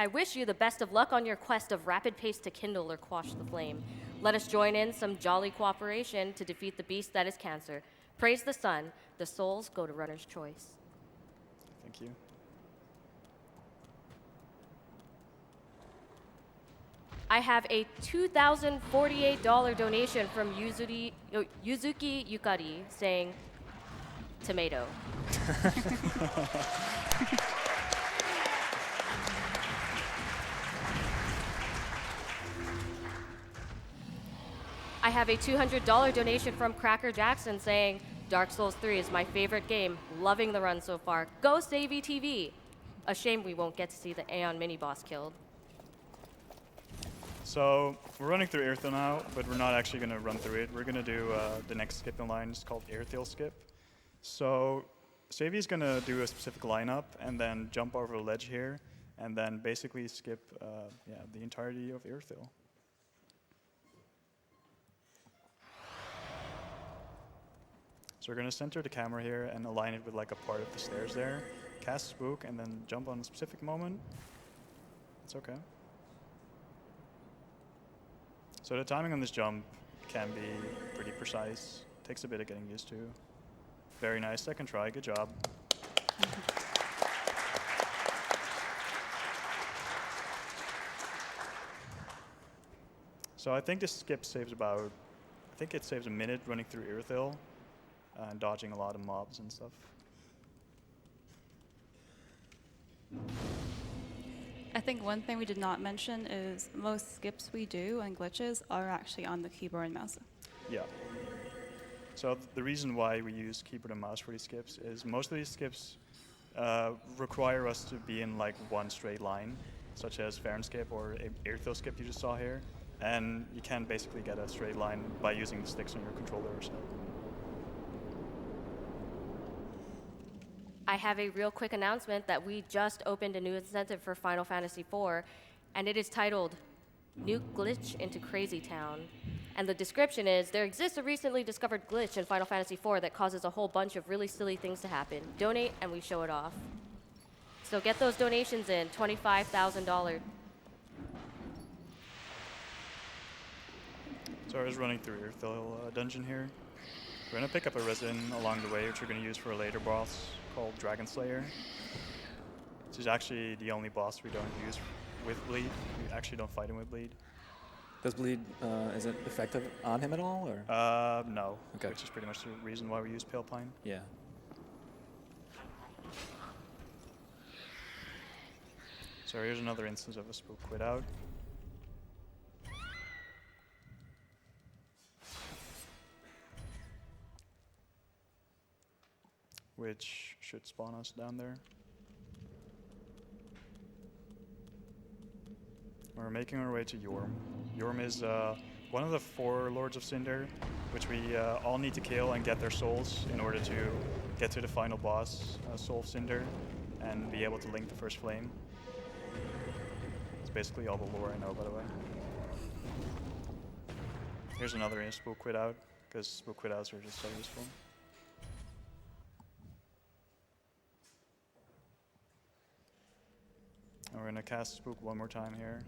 wish you the best of luck on your quest of rapid pace to kindle or quash the flame. Let us join in some jolly cooperation to defeat the beast that is cancer. Praise the sun. The souls go to runner's choice. Thank you. I have a $2,048 donation from Yuzuki Yukari saying, tomato. I have a $200 donation from Cracker Jackson saying, Dark Souls 3 is my favorite game, loving the run so far. Go SayviTV. A shame we won't get to see the Aeon mini-boss killed. So we're running through Earthil now, but we're not actually going to run through it. We're going to do the next skip in line. It's called Earthil skip. So Savvy's going to do a specific lineup and then jump over a ledge here and then basically skip the entirety of Earthil. So we're going to center the camera here and align it with like a part of the stairs there. Cast Spook and then jump on a specific moment. It's okay. So the timing on this jump can be pretty precise. Takes a bit of getting used to. Very nice, second try, good job. So I think this skip saves it saves a minute running through Earthil and dodging a lot of mobs and stuff. I think one thing we did not mention is most skips we do and glitches are actually on the keyboard and mouse. Yeah. So the reason why we use keyboard and mouse for these skips is most of these skips require us to be in like one straight line, such as Farron skip or Earthil skip you just saw here. And you can basically get a straight line by using the sticks on your controller or so. I have a real quick announcement that we just opened a new incentive for Final Fantasy IV, and it is titled New Glitch into Crazy Town. And the description is, there exists a recently discovered glitch in Final Fantasy IV that causes a whole bunch of really silly things to happen. Donate and we show it off. So get those donations in, $25,000. So I was running through Earthil dungeon here. We're going to pick up a resin along the way, which we're going to use for a later boss called Dragon Slayer. This is actually the only boss we don't use with bleed. We actually don't fight him with bleed. Does bleed, is it effective on him at all, or? No, Okay. which is pretty much the reason why we use Pale Pine. Yeah. So here's another instance of a spook quit out. Which should spawn us down there. We're making our way to Yorm. Yorm is one of the 4 Lords of Cinder, which we all need to kill and get their souls in order to get to the final boss, Soul of Cinder, and be able to link the first flame. It's basically all the lore I know, by the way. Here's another Spook Quit Out, because Spook Quit Outs are just so useful. And we're gonna cast Spook one more time here.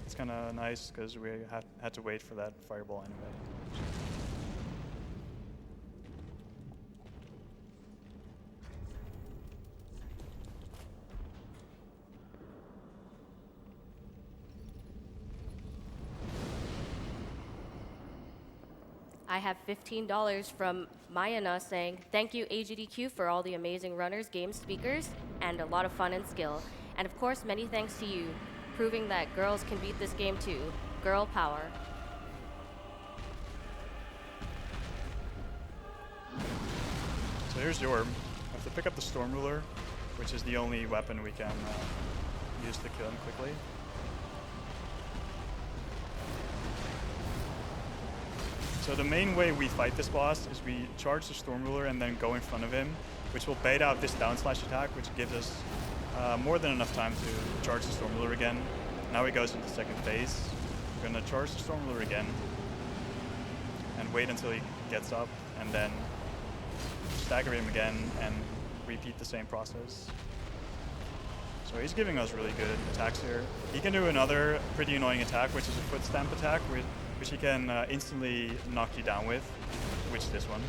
It's kind of nice because we had to wait for that fireball anyway. I have $15 from Mayana saying, thank you AGDQ for all the amazing runners, game speakers, and a lot of fun and skill. And of course, many thanks to you, proving that girls can beat this game too. Girl power. So here's your orb. I have to pick up the Storm Ruler, which is the only weapon we can use to kill him quickly. So the main way we fight this boss is we charge the Storm Ruler and then go in front of him, which will bait out this down slash attack, which gives us more than enough time to charge the Storm Ruler again. Now he goes into the second phase. We're gonna charge the Storm Ruler again and wait until he gets up and then stagger him again and repeat the same process. So he's giving us really good attacks here. He can do another pretty annoying attack, which is a foot stamp attack, which he can instantly knock you down with, which is this one.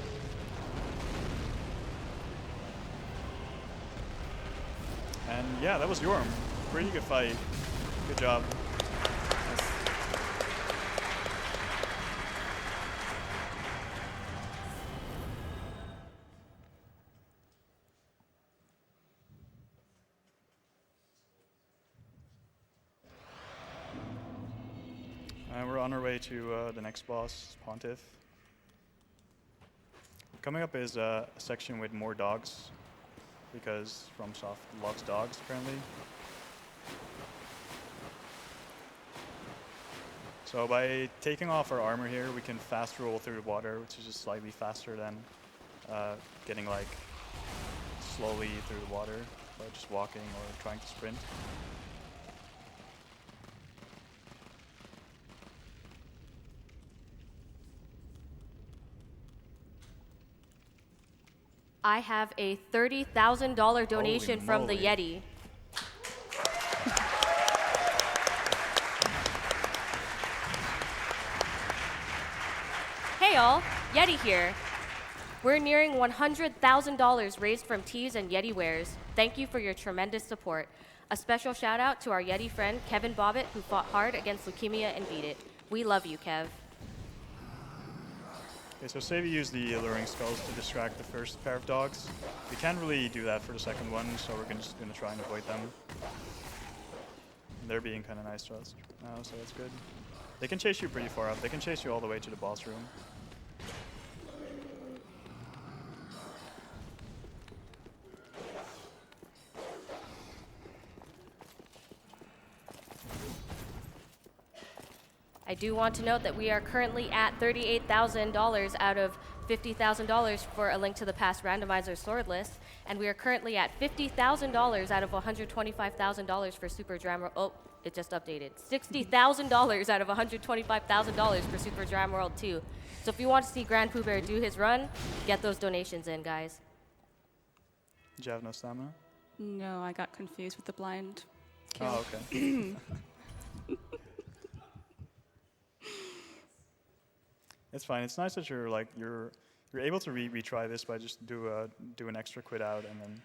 And yeah, that was Yorm. Pretty good fight. Good job. And we're on our way to the next boss, Pontiff. Coming up is a section with more dogs, because FromSoft loves dogs, apparently. So by taking off our armor here, we can fast roll through the water, which is just slightly faster than getting like slowly through the water by just walking or trying to sprint. I have a $30,000 donation Holy from the moly. Yeti. Hey all, Yeti here. We're nearing $100,000 raised from tees and Yeti wares. Thank you for your tremendous support. A special shout out to our Yeti friend, Kevin Bobbitt, who fought hard against leukemia and beat it. We love you, Kev. Okay, so say we use the alluring skulls to distract the first pair of dogs. We can't really do that for the second one, so we're just gonna try and avoid them. They're being kind of nice to us now, so that's good. They can chase you pretty far up. They can chase you all the way to the boss room. I do want to note that we are currently at $38,000 out of $50,000 for A Link to the Past randomizer sword list, and we are currently at $50,000 out of $125,000 for Super Dram World. Oh, it just updated. $60,000 out of $125,000 for Super Dram World 2. So if you want to see Grand Pooh Bear do his run, get those donations in, guys. Did you have no stamina? No, I got confused with the blind kill. Oh, okay. It's fine. It's nice that you're able to retry this by just do an extra quit out and then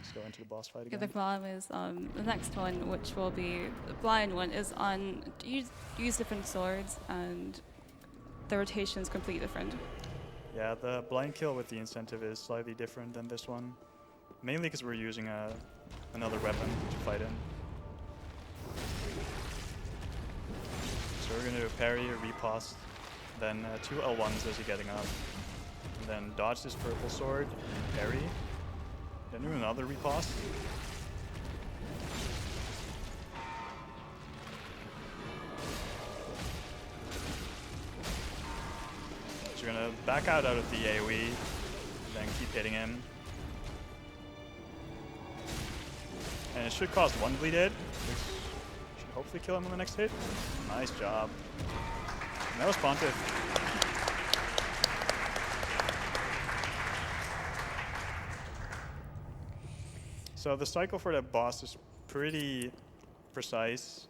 just go into the boss fight Yeah, again. the problem is the next one, which will be the blind one, is on use different swords, and the rotation is completely different. Yeah, the blind kill with the incentive is slightly different than this one, mainly because we're using another weapon to fight in. So we're going to parry or riposte, then 2 L1s as you're getting up, and then dodge this purple sword, parry, then do another riposte. back out of the AoE, then keep hitting him. And it should cost 1 bleed hit, which should hopefully kill him on the next hit. Nice job. And that was Pontiff. So the cycle for that boss is pretty precise.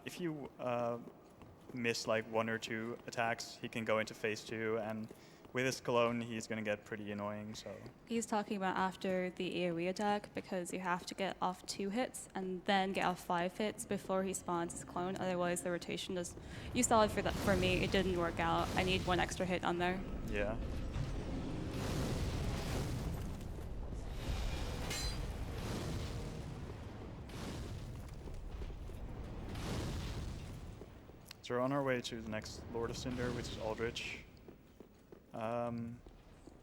If you miss like 1 or 2 attacks, he can go into phase 2, and with his cologne, he's going to get pretty annoying. So He's talking about after the AoE attack, because you have to get off 2 hits and then get off 5 hits before he spawns his clone. Otherwise, the rotation does. You saw it for me. It didn't work out. I need 1 extra hit on there. yeah. So we're on our way to the next Lord of Cinder, which is Aldrich.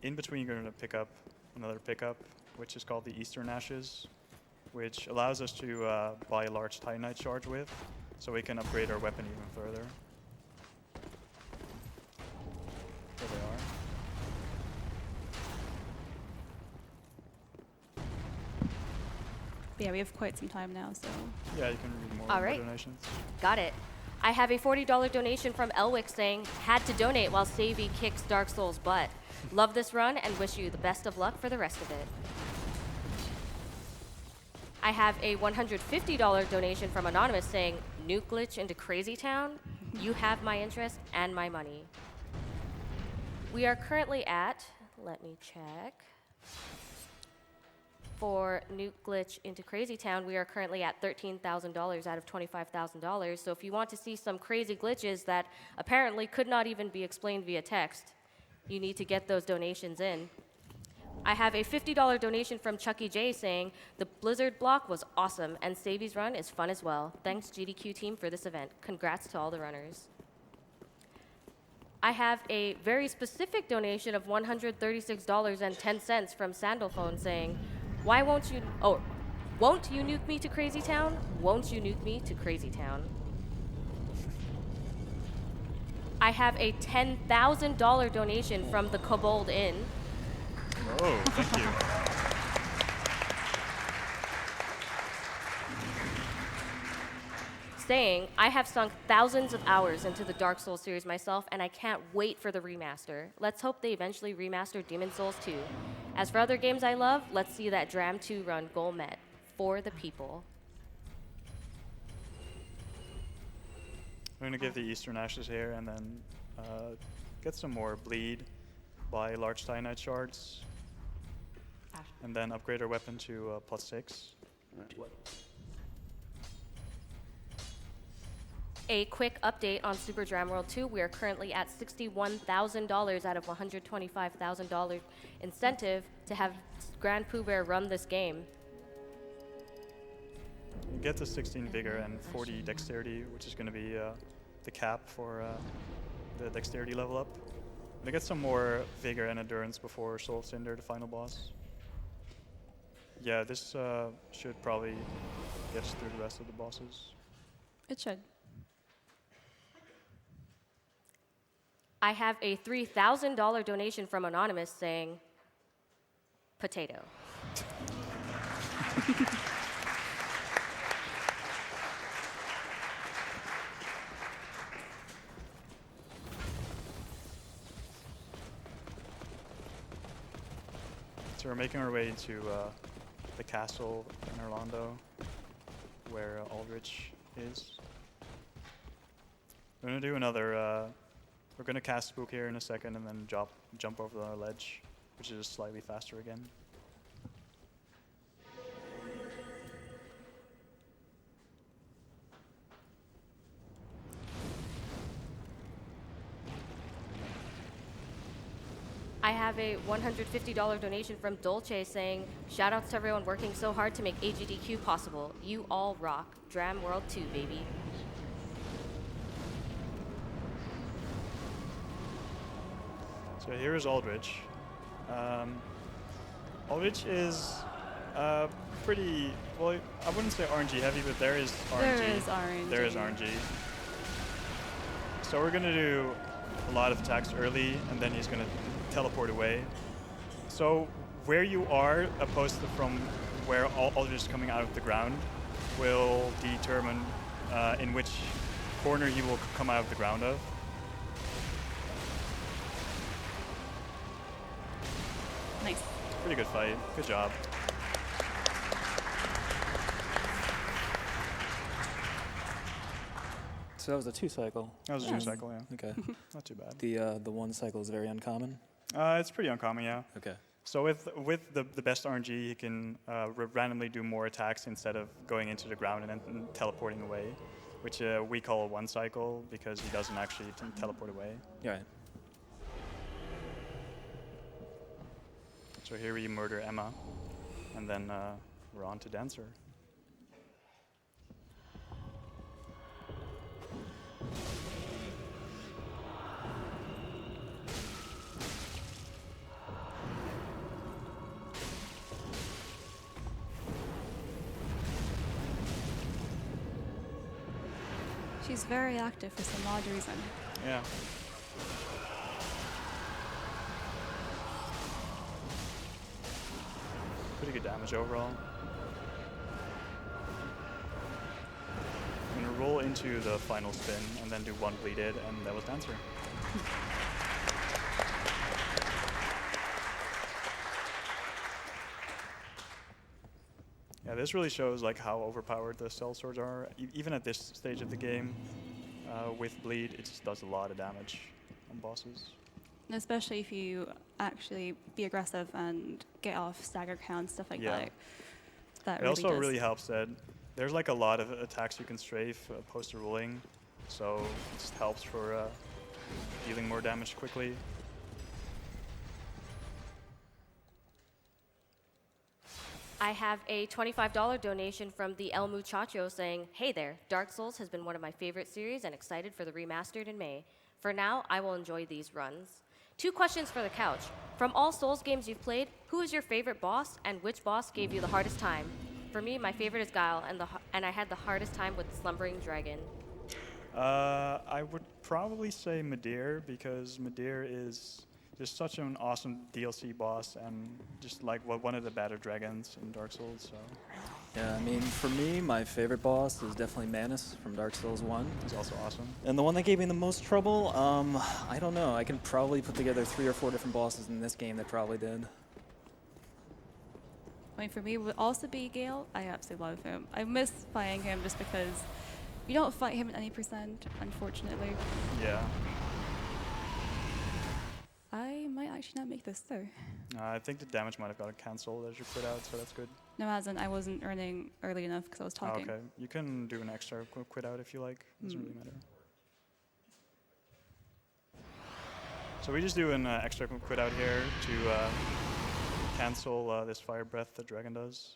In between, you're going to pick up another pickup, which is called the Eastern Ashes, which allows us to buy a large Titanite charge with, so we can upgrade our weapon even further. There they are. But yeah, we have quite some time now, so. Yeah, you can read more All right. donations. Got it. I have a $40 donation from Elwick saying, had to donate while Savy kicks Dark Souls' butt. Love this run and wish you the best of luck for the rest of it. I have a $150 donation from Anonymous saying, nuke glitch into Crazy Town. You have my interest and my money. We are currently at, let me check. For Nuke Glitch into Crazy Town, we are currently at $13,000 out of $25,000. So if you want to see some crazy glitches that apparently could not even be explained via text, you need to get those donations in. I have a $50 donation from Chucky J saying, the Blizzard block was awesome and Savy's run is fun as well. Thanks GDQ team for this event. Congrats to all the runners. I have a very specific donation of $136.10 from Sandalphone saying, why won't you, won't you nuke me to Crazy Town? Won't you nuke me to Crazy Town? I have a $10,000 donation from the Kobold Inn. Oh, thank you. Saying, I have sunk thousands of hours into the Dark Souls series myself, and I can't wait for the remaster. Let's hope they eventually remaster Demon Souls 2. As for other games I love, let's see that Dram 2 run goal met. For the people. I'm going to give the Eastern Ashes here and then get some more bleed, buy large Titanite shards, and then upgrade our weapon to +6. A quick update on Super Dram World 2. We are currently at $61,000 out of $125,000 incentive to have Grand Pooh Bear run this game. You get to 16 vigor and 40 dexterity, which is going to be the cap for the dexterity level up. I'm going to get some more vigor and endurance before Soul of Cinder, the final boss. Yeah, this should probably get us through the rest of the bosses. It should. I have a $3,000 donation from Anonymous saying, potato. So we're making our way to the castle in Orlando, where Aldrich is. We're gonna do another. We're gonna cast Spook here in a second, and then jump over the ledge, which is slightly faster again. I have a $150 donation from Dolce saying, shout outs to everyone working so hard to make AGDQ possible. You all rock. Dram World 2, baby. So here is Aldrich. Aldrich is pretty, well, I wouldn't say RNG heavy, but there is RNG. There is RNG. There is RNG. So we're going to do a lot of attacks early, and then he's going to teleport away. So where you are, opposed to from where Aldrich is coming out of the ground, will determine in which corner he will come out of the ground of. Nice. Pretty good fight. Good job. So that was a 2-cycle. That was a 2-cycle, yeah. Okay. Not too bad. The 1 cycle is very uncommon. It's pretty uncommon, yeah. Okay. So with the best RNG, he can randomly do more attacks instead of going into the ground and then teleporting away, which we call a 1 cycle because he doesn't actually teleport away. Yeah. Right. So here we murder Emma, and then we're on to Dancer. She's very active for some odd reason. Yeah. Pretty good damage overall. I'm gonna roll into the final spin and then do 1 bleeded, and that was Dancer. Yeah, this really shows like how overpowered the Cell Swords are. Even at this stage of the game, with bleed, it just does a lot of damage on bosses. And especially if you actually be aggressive and get off stagger counts, stuff like that. That it really also does. really helps that there's like a lot of attacks you can strafe post rolling, so it just helps for dealing more damage quickly. I have a $25 donation from the El Muchacho saying, "Hey there, Dark Souls has been one of my favorite series and excited for the remastered in May. For now, I will enjoy these runs." 2 questions for the couch. From all Souls games you've played, who is your favorite boss and which boss gave you the hardest time? For me, my favorite is Guile, and I had the hardest time with Slumbering Dragon. I would probably say Midir, because Midir is just such an awesome DLC boss and just like one of the better dragons in Dark Souls. So Yeah, I mean, for me, my favorite boss is definitely Manus from Dark Souls 1. he's also awesome. And the one that gave me the most trouble, I don't know. I can probably put together 3 or 4 different bosses in this game that probably did. I mean, for me, it would also be Gale. I absolutely love him. I miss fighting him just because you don't fight him at any %, unfortunately. Yeah. I might actually not make this though. I think the damage might have got cancelled as you quit out, so that's good. No, as in I wasn't earning early enough because I was talking. Okay, you can do an extra quit out if you like. Doesn't really matter. So we just do an extra quit out here to cancel this fire breath the dragon does.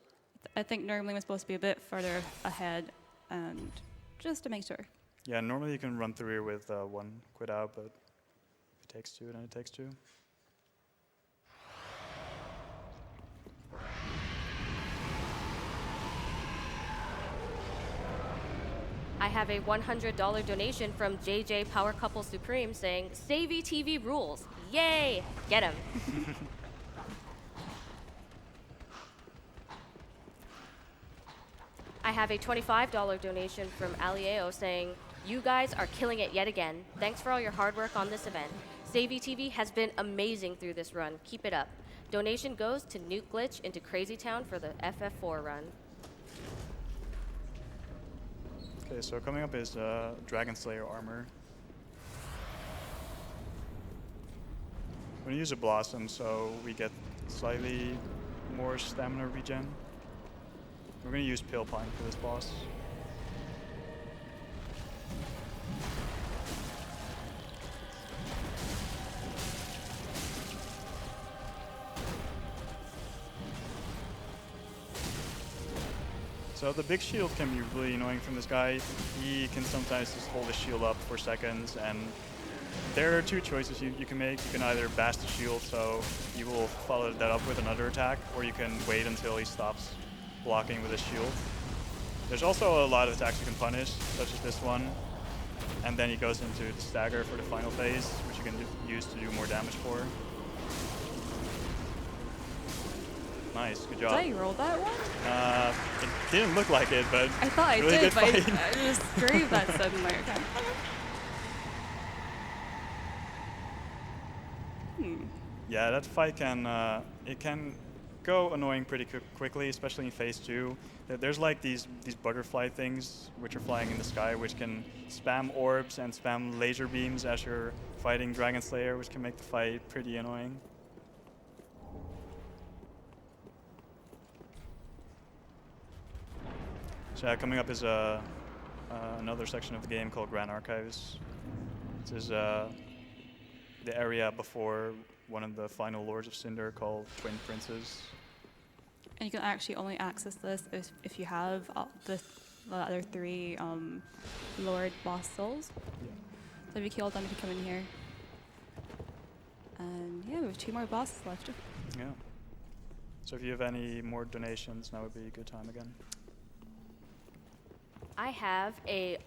I think normally I'm supposed to be a bit further ahead, and just to make sure. Yeah, normally you can run through here with 1 quit out, but if it takes 2, then it takes 2. I have a $100 donation from JJ Power Couple Supreme saying, "SayviTV rules. Yay! Get him." I have a $25 donation from Alieo saying, "You guys are killing it yet again. Thanks for all your hard work on this event. SayviTV has been amazing through this run. Keep it up." Donation goes to Nuke Glitch into Crazy Town for the FF4 run. Okay, so coming up is Dragon Slayer armor. I'm going to use a Blossom so we get slightly more stamina regen. We're going to use Pale Pine for this boss. So the big shield can be really annoying from this guy. He can sometimes just hold his shield up for seconds, and there are 2 choices you can make. You can either bash the shield so you will follow that up with another attack, or you can wait until he stops blocking with his shield. There's also a lot of attacks you can punish, such as this one. and then he goes into the stagger for the final phase, which you can use to do more damage for. Nice, good job. Did I roll that one? It didn't look like it, but I thought really I did, good but fight. I just screamed that suddenly. Okay. Yeah, that fight can it can go annoying pretty quickly, especially in phase 2. There's like these butterfly things which are flying in the sky, which can spam orbs and spam laser beams as you're fighting Dragon Slayer, which can make the fight pretty annoying. So yeah, coming up is another section of the game called Grand Archives. This is the area before one of the final Lords of Cinder called Twin Princes. And you can actually only access this if you have the other 3 Lord boss souls. So if you kill them, you can come in here. And yeah, we have 2 more bosses left. Yeah. So if you have any more donations, now would be a good time again. I have a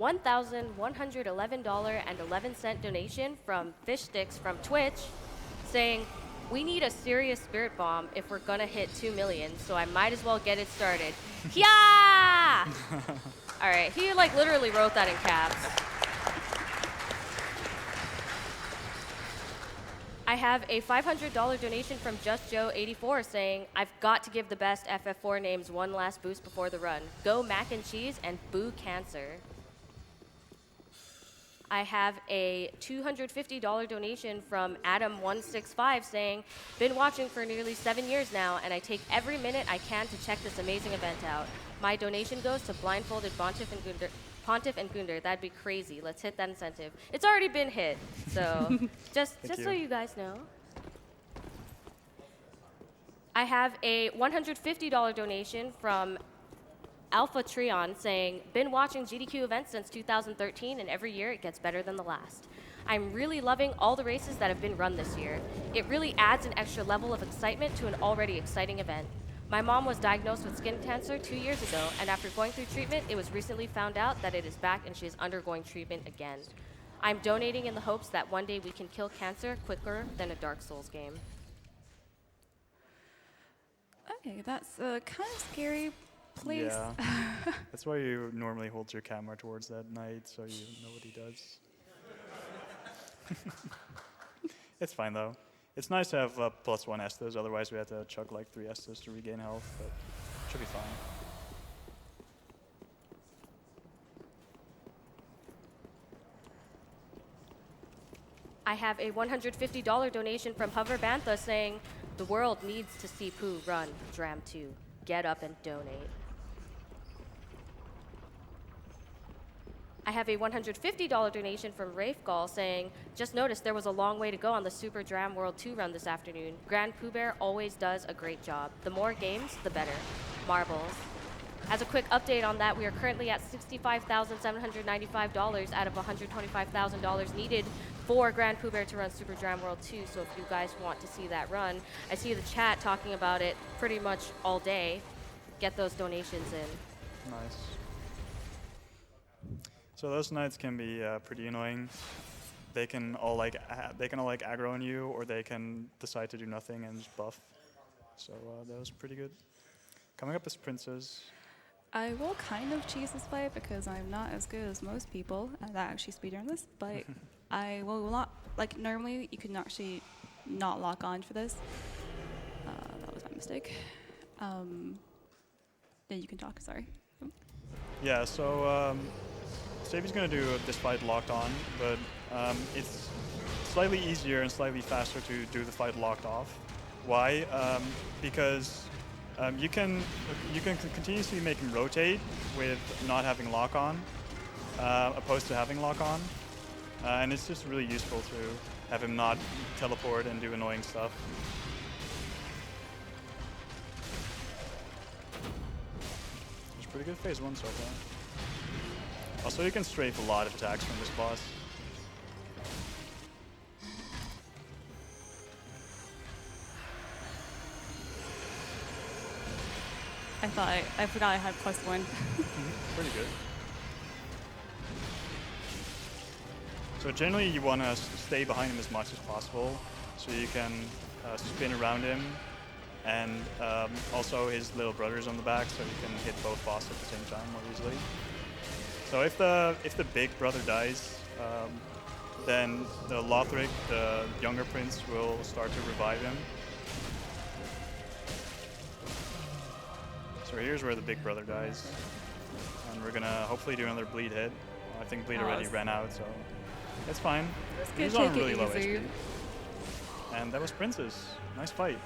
$1,111.11 donation from Fish Sticks from Twitch saying, "We need a serious spirit bomb if we're gonna hit 2 million, so I might as well get it started." Yeah! All right, he like literally wrote that in caps. I have a $500 donation from Just Joe 84 saying, "I've got to give the best FF4 names one last boost before the run. Go mac and cheese and boo cancer." I have a $250 donation from Adam165 saying, "Been watching for nearly 7 years now, and I take every minute I can to check this amazing event out. My donation goes to blindfolded Pontiff and Gunder. That'd be crazy. Let's hit that incentive." It's already been hit, so just so you guys know. I have a $150 donation from Alpha Trion saying, "Been watching GDQ events since 2013, and every year it gets better than the last. I'm really loving all the races that have been run this year. It really adds an extra level of excitement to an already exciting event. My mom was diagnosed with skin cancer 2 years ago, and after going through treatment, it was recently found out that it is back and she is undergoing treatment again. I'm donating in the hopes that one day we can kill cancer quicker than a Dark Souls game." Okay, that's kind of scary place. Yeah. That's why you normally hold your camera towards that knight, so you know what he does. It's fine though. It's nice to have +1 Estus, otherwise we had to chug like 3 Estus to regain health, but should be fine. I have a $150 donation from Hover Bantha saying, "The world needs to see Pooh run Dram 2. Get up and donate." I have a $150 donation from Rafe Gall saying, "Just noticed there was a long way to go on the Super Dram World 2 run this afternoon. Grand Pooh Bear always does a great job. The more games, the better. Marbles." As a quick update on that, we are currently at $65,795 out of $125,000 needed for Grand Pooh Bear to run Super Dram World 2, so if you guys want to see that run, I see the chat talking about it pretty much all day. Get those donations in. Nice. So those knights can be pretty annoying. They can all like aggro on you, or they can decide to do nothing and just buff. So that was pretty good. Coming up is Princes. I will kind of cheese this fight because I'm not as good as most people that actually speedrun this, but I will not, like normally you could actually not lock on for this. That was my mistake. Then you can talk, sorry. Yeah, so Sayvi's going to do this fight locked on, but it's slightly easier and slightly faster to do the fight locked off. Why? Because you can continuously make him rotate with not having lock on, opposed to having lock on, and it's just really useful to have him not teleport and do annoying stuff. It's pretty good phase 1 so far. Also, you can strafe a lot of attacks from this boss. I forgot I had +1. Pretty good. So generally you want to stay behind him as much as possible, so you can spin around him, and also his little brother's on the back, so you can hit both bosses at the same time more easily. So if the big brother dies, then the Lothric, the younger prince, will start to revive him. So here's where the big brother dies, and we're gonna hopefully do another bleed hit. I think bleed already ran out, so it's fine. He's on really low HP. And that was Princess. Nice fight.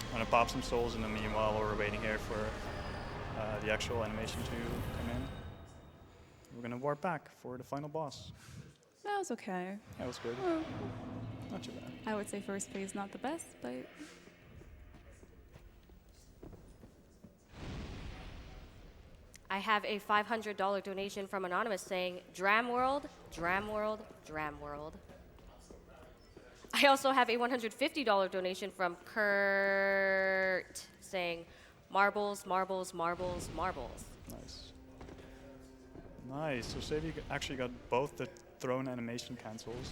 I'm gonna pop some souls in the meanwhile while we're waiting here for the actual animation to come in. We're gonna warp back for the final boss. That was okay. That was good. Well, Not too bad. I would say first phase not the best, but I have a $500 donation from Anonymous saying, Dram World, Dram World, Dram World. I also have a $150 donation from Kurt saying, marbles, marbles, marbles, marbles. Nice. Nice. So Savvy actually got both the throne animation cancels.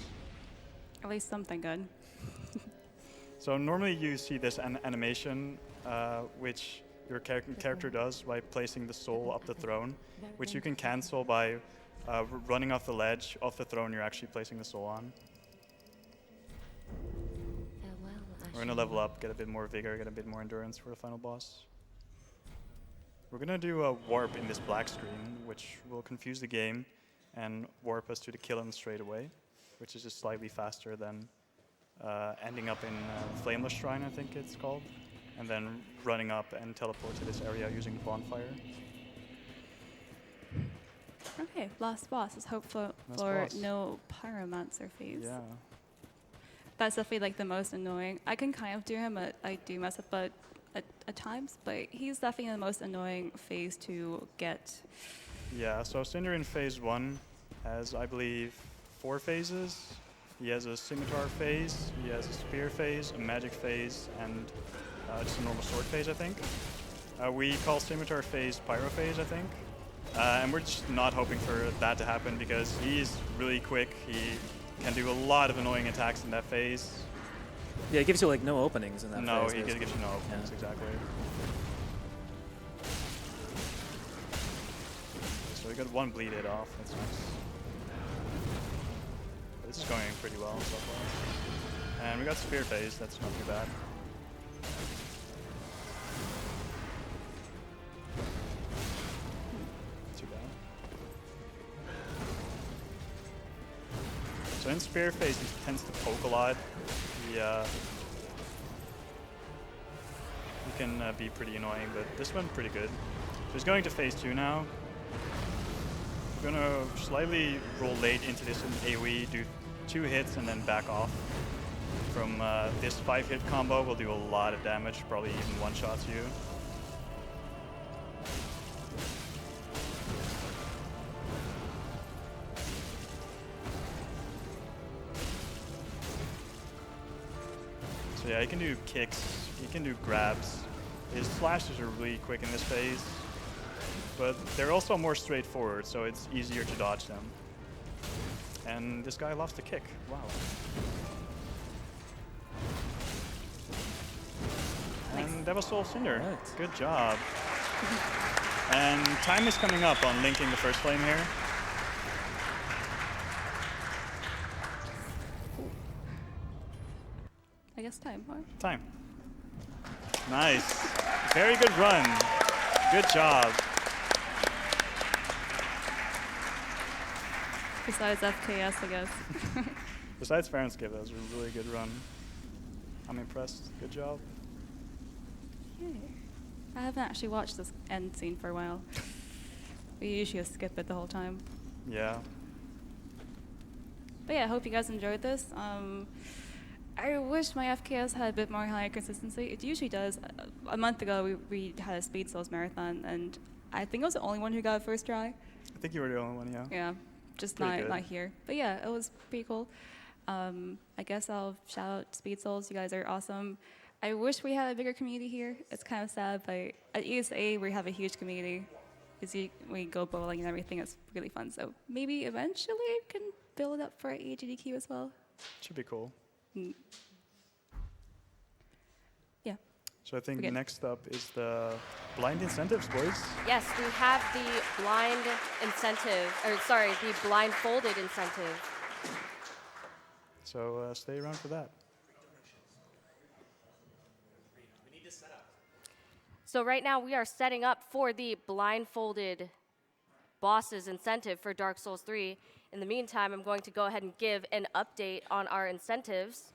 at least something good. So normally you see this animation, which your character does by placing the soul up the throne, which you can cancel by running off the ledge off the throne you're actually placing the soul on. We're going to level up, get a bit more vigor, get a bit more endurance for the final boss. We're going to do a warp in this black screen, which will confuse the game and warp us to the kiln straight away, which is just slightly faster than ending up in Flameless Shrine, I think it's called, and then running up and teleport to this area using Bonfire. Okay, last boss. Let's hope for no Pyromancer phase. Yeah. That's definitely like the most annoying. I can kind of do him, but I do mess up at times, but he's definitely the most annoying phase to get. Yeah, so Cinder in phase 1 has, I believe, 4 phases. He has a scimitar phase, he has a spear phase, a magic phase, and just a normal sword phase, I think. We call scimitar phase pyro phase, I think. And we're just not hoping for that to happen because he's really quick. He can do a lot of annoying attacks in that phase. Yeah, it gives you like no openings in that phase. No, he gives you no openings, exactly. So we got one bleed hit off, that's nice. But this is going pretty well so far. And we got spear phase, that's not too bad. Too bad. So in spear phase, he tends to poke a lot. He can be pretty annoying, but this one's pretty good. So he's going to phase 2 now. We're gonna slightly roll late into this in AoE, do 2 hits and then back off. From this 5-hit combo, we'll do a lot of damage, probably even one-shots you. So yeah, he can do kicks, he can do grabs. His slashes are really quick in this phase, but they're also more straightforward, so it's easier to dodge them. And this guy loves to kick, wow. And that was Soul Cinder, Right. Good job. And time is coming up on linking the first flame here. I guess time, or? Time. Nice. Very good run. Good job. Besides FKS, I guess. Besides Farenskip, that was a really good run. I'm impressed. Good job. Yay. I haven't actually watched this end scene for a while. We usually just skip it the whole time. Yeah. But yeah, I hope you guys enjoyed this. I wish my FKS had a bit more high consistency. It usually does. A month ago, we had a Speed Souls marathon, and I think I was the only one who got it first try. I think you were the only one, yeah. Yeah, just Pretty good. not here. But yeah, it was pretty cool. I guess I'll shout out Speed Souls. You guys are awesome. I wish we had a bigger community here. It's kind of sad, but at ESA we have a huge community. We go bowling and everything. It's really fun. So maybe eventually we can build up for AGDQ as well. Should be cool. Yeah. So I think next up is the blind incentives, boys. Yes, we have the blind incentive, or sorry, the blindfolded incentive. So stay around for that. So right now we are setting up for the blindfolded bosses incentive for Dark Souls 3. In the meantime, I'm going to go ahead and give an update on our incentives.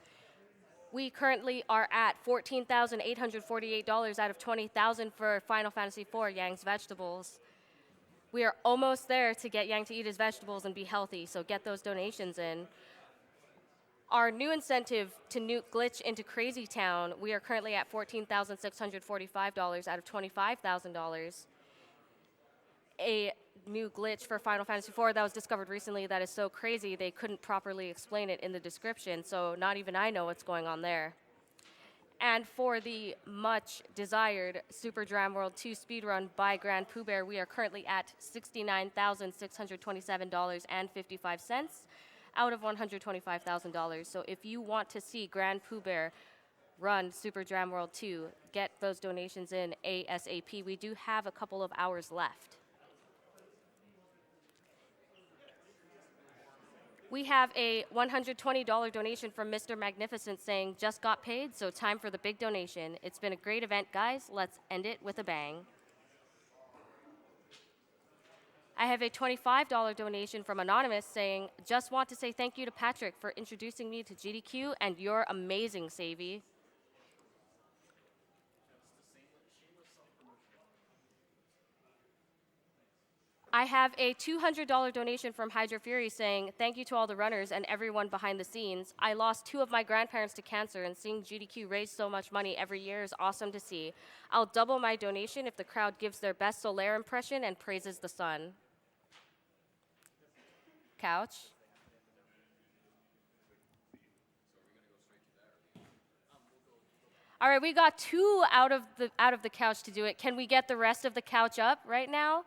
We currently are at $14,848 out of $20,000 for Final Fantasy IV Yang's Vegetables. We are almost there to get Yang to eat his vegetables and be healthy, so get those donations in. Our new incentive to nuke Glitch into Crazy Town, we are currently at $14,645 out of $25,000. A new glitch for Final Fantasy IV that was discovered recently that is so crazy they couldn't properly explain it in the description, so not even I know what's going on there. And for the much desired Super Dram World 2 speedrun by Grand Pooh Bear, we are currently at $69,627.55 out of $125,000. So if you want to see Grand Pooh Bear run Super Dram World 2, get those donations in ASAP. We do have a couple of hours left. We have a $120 donation from Mr. Magnificent saying, just got paid, so time for the big donation. It's been a great event, guys. Let's end it with a bang. I have a $25 donation from Anonymous saying, just want to say thank you to Patrick for introducing me to GDQ, and you're amazing, Savvy. I have a $200 donation from Hydra Fury saying, thank you to all the runners and everyone behind the scenes. I lost 2 of my grandparents to cancer, and seeing GDQ raise so much money every year is awesome to see. I'll double my donation if the crowd gives their best Solaire impression and praises the sun. Couch. All right, we got 2 out of the couch to do it. Can we get the rest of the couch up right now?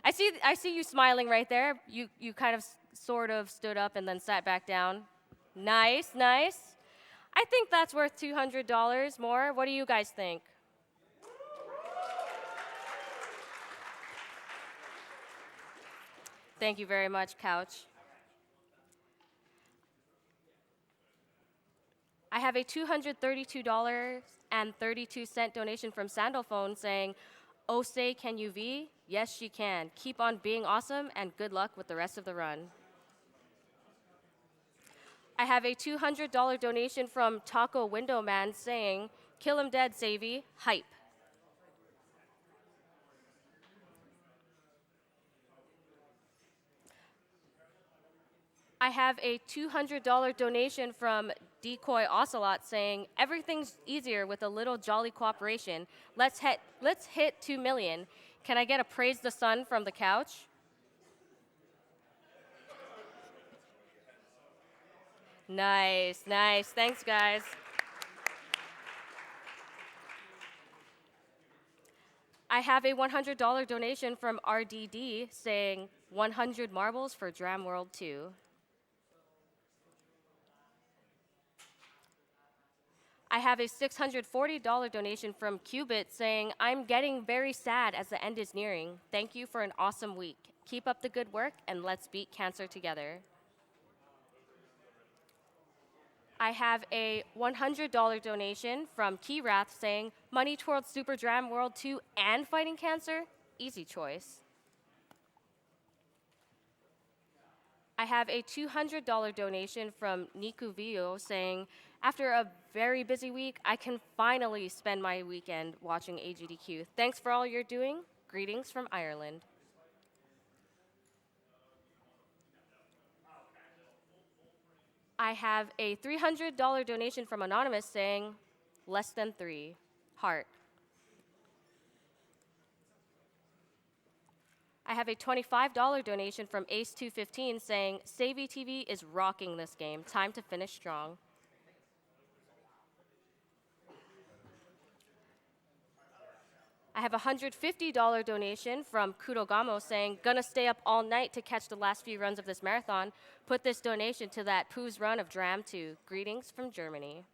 I see you smiling right there. You kind of sort of stood up and then sat back down. Nice, nice. I think that's worth $200 more. What do you guys think? Thank you very much, Couch. I have a $232.32 donation from Sandalphone saying, oh, say, can you V? Yes, she can. Keep on being awesome, and good luck with the rest of the run. I have a $200 donation from Taco Window Man saying, kill him dead, Savvy. Hype. I have a $200 donation from Decoy Ocelot saying, everything's easier with a little jolly cooperation. Let's hit 2 million. Can I get a praise the sun from the couch? Nice, nice. Thanks, guys. I have a $100 donation from RDD saying, 100 marbles for Dram World 2. I have a $640 donation from Qubit saying, I'm getting very sad as the end is nearing. Thank you for an awesome week. Keep up the good work, and let's beat cancer together. I have a $100 donation from Keyrath saying, money towards Super Dram World 2 and fighting cancer? Easy choice. I have a $200 donation from Niku Vio saying, after a very busy week, I can finally spend my weekend watching AGDQ. Thanks for all you're doing. Greetings from Ireland. I have a $300 donation from Anonymous saying, less than 3, heart. I have a $25 donation from Ace215 saying, SayviTV is rocking this game. Time to finish strong. I have a $150 donation from Kudogamo saying, gonna stay up all night to catch the last few runs of this marathon. Put this donation to that Pooh's run of Dram 2. Greetings from Germany.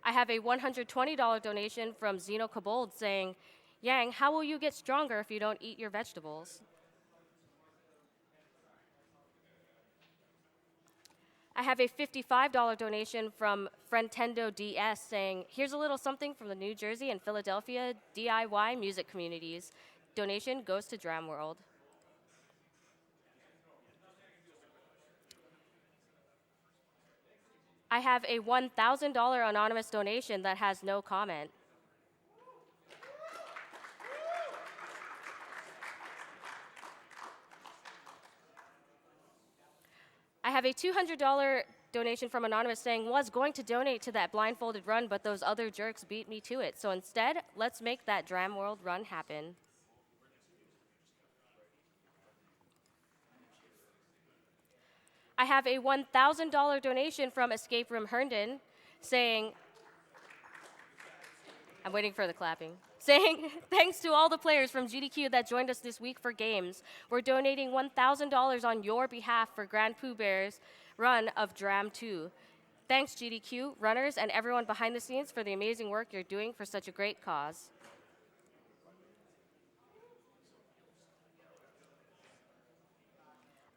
I have a $120 donation from Zeno Kabold saying, Yang, how will you get stronger if you don't eat your vegetables? I have a $55 donation from Friendtendo DS saying, here's a little something from the New Jersey and Philadelphia DIY music communities. Donation goes to Dram World. I have a $1,000 anonymous donation that has no comment. I have a $200 donation from Anonymous saying, was going to donate to that blindfolded run, but those other jerks beat me to it. So instead, let's make that Dram World run happen. I have a $1,000 donation from Escape Room Herndon saying, I'm waiting for the clapping, saying, thanks to all the players from GDQ that joined us this week for games. We're donating $1,000 on your behalf for Grand Pooh Bear's run of Dram 2. Thanks, GDQ, runners, and everyone behind the scenes for the amazing work you're doing for such a great cause.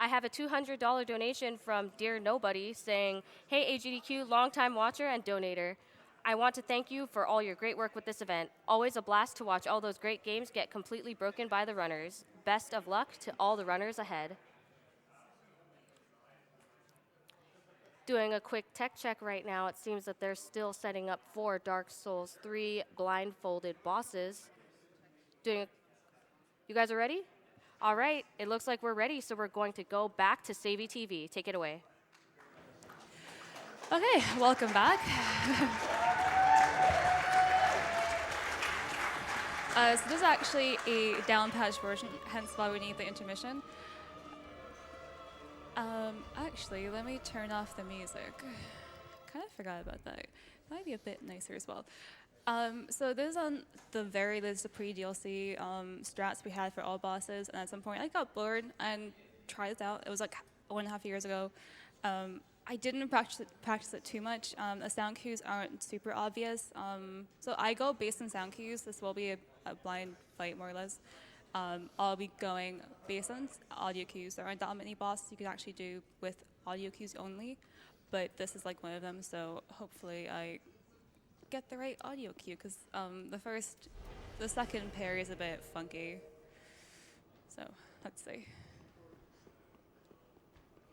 I have a $200 donation from Dear Nobody saying, hey, AGDQ, longtime watcher and donator. I want to thank you for all your great work with this event. Always a blast to watch all those great games get completely broken by the runners. Best of luck to all the runners ahead. Doing a quick tech check right now, it seems that they're still setting up for Dark Souls 3 blindfolded bosses. You guys are ready? All right, it looks like we're ready, so we're going to go back to SayviTV. Take it away. Okay, welcome back. So this is actually a down-patch version, hence why we need the intermission. Actually, let me turn off the music. Kind of forgot about that. Might be a bit nicer as well. So this is on the very list of pre-DLC strats we had for all bosses, and at some point I got bored and tried it out. It was like 1.5 years ago. I didn't practice it too much. The sound cues aren't super obvious, so I go based on sound cues. This will be a blind fight, more or less. I'll be going based on audio cues. There aren't that many bosses you can actually do with audio cues only, but this is like one of them, so hopefully I get the right audio cue, because the second parry is a bit funky. So let's see.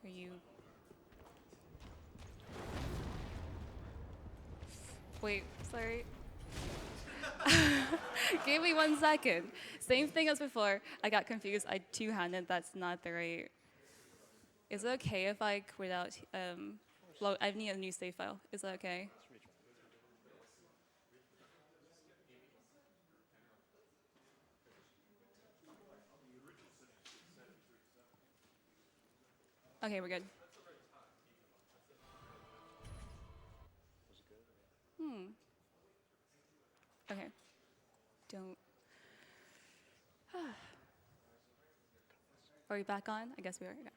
Are you? Wait, sorry. Give me 1 second. Same thing as before. I got confused. I two-handed. That's not the right. Is it okay if I quit out? I need a new save file. Is that okay? Okay, we're good. Okay. Don't. Are we back on? I guess we are. Okay.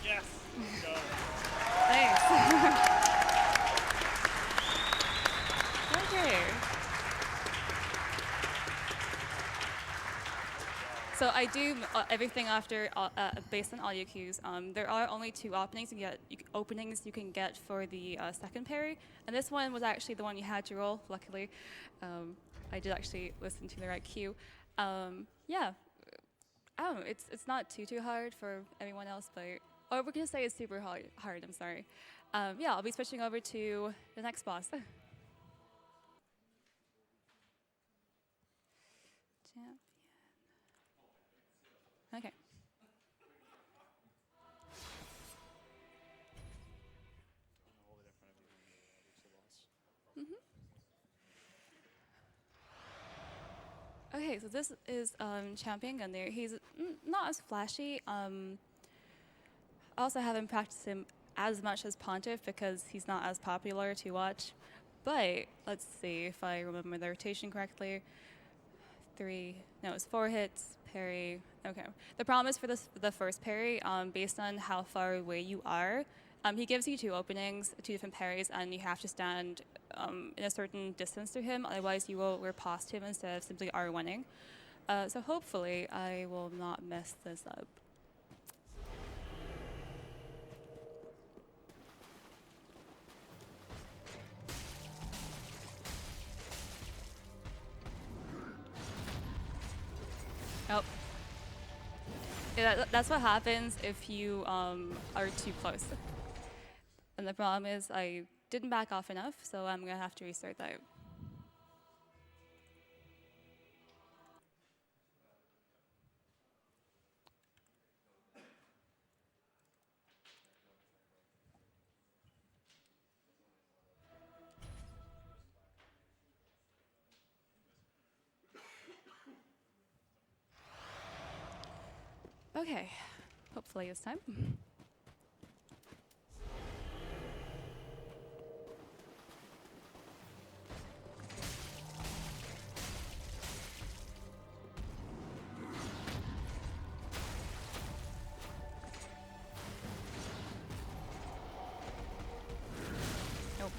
Yes. Go. Thanks. Okay. So I do everything after based on audio cues. There are only 2 openings you can get for the second parry, and this one was actually the one you had to roll. Luckily, I did actually listen to the right cue. Yeah. I don't know, it's not too hard for everyone else, but or we're gonna say it's super hard. I'm sorry. Yeah, I'll be switching over to the next boss. Champion. Okay. Okay, so this is Champion Gunner. He's not as flashy. I also haven't practiced him as much as Pontiff because he's not as popular to watch. But let's see if I remember the rotation correctly. It's 4 hits, parry. Okay. The problem is for the first parry, based on how far away you are, he gives you 2 openings, 2 different parries, and you have to stand in a certain distance to him. Otherwise, you will riposte him instead of simply R1ing. So hopefully, I will not mess this up. Oh. Yeah, that's what happens if you are too close. And the problem is I didn't back off enough, so I'm going to have to restart that. Okay, hopefully this time. Nope.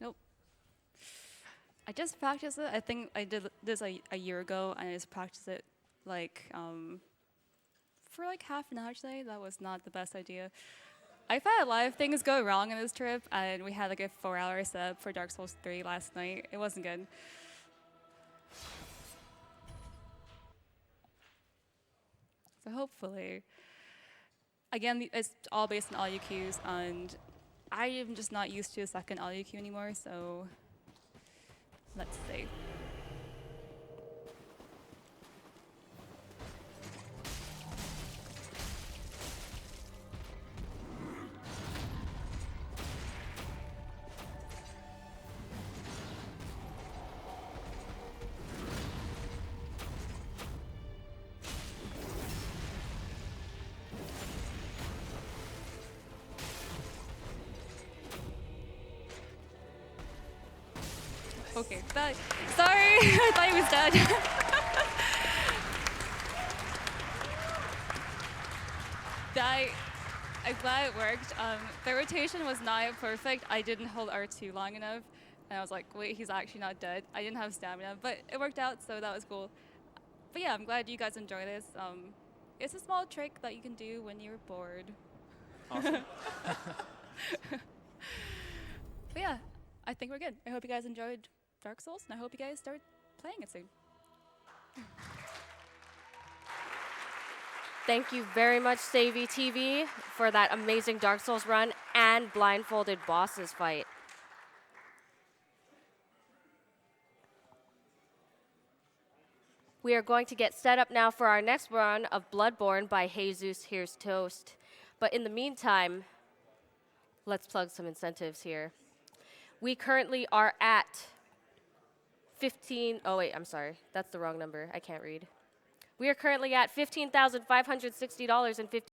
Nope. I just practiced it. I think I did this a year ago, and I just practiced it like for like half an hour today. That was not the best idea. I've had a lot of things go wrong in this trip, and we had like a 4-hour setup for Dark Souls 3 last night. It wasn't good. So hopefully, again, it's all based on audio cues, and I am just not used to a second audio cue anymore, so let's see. Okay, sorry, I thought he was dead. I'm glad it worked. The rotation was not perfect. I didn't hold R2 long enough, and I was like, wait, he's actually not dead. I didn't have stamina, but it worked out, so that was cool. But yeah, I'm glad you guys enjoy this. It's a small trick that you can do when you're bored. Awesome. But yeah, I think we're good. I hope you guys enjoyed Dark Souls, and I hope you guys start playing it soon. Thank you very much, SayviTV, for that amazing Dark Souls run and blindfolded bosses fight. We are going to get set up now for our next run of Bloodborne by Jesus Here's Toast. But in the meantime, let's plug some incentives here. We currently are at oh wait, I'm sorry. That's the wrong number. I can't read. We are currently at $15,560.50.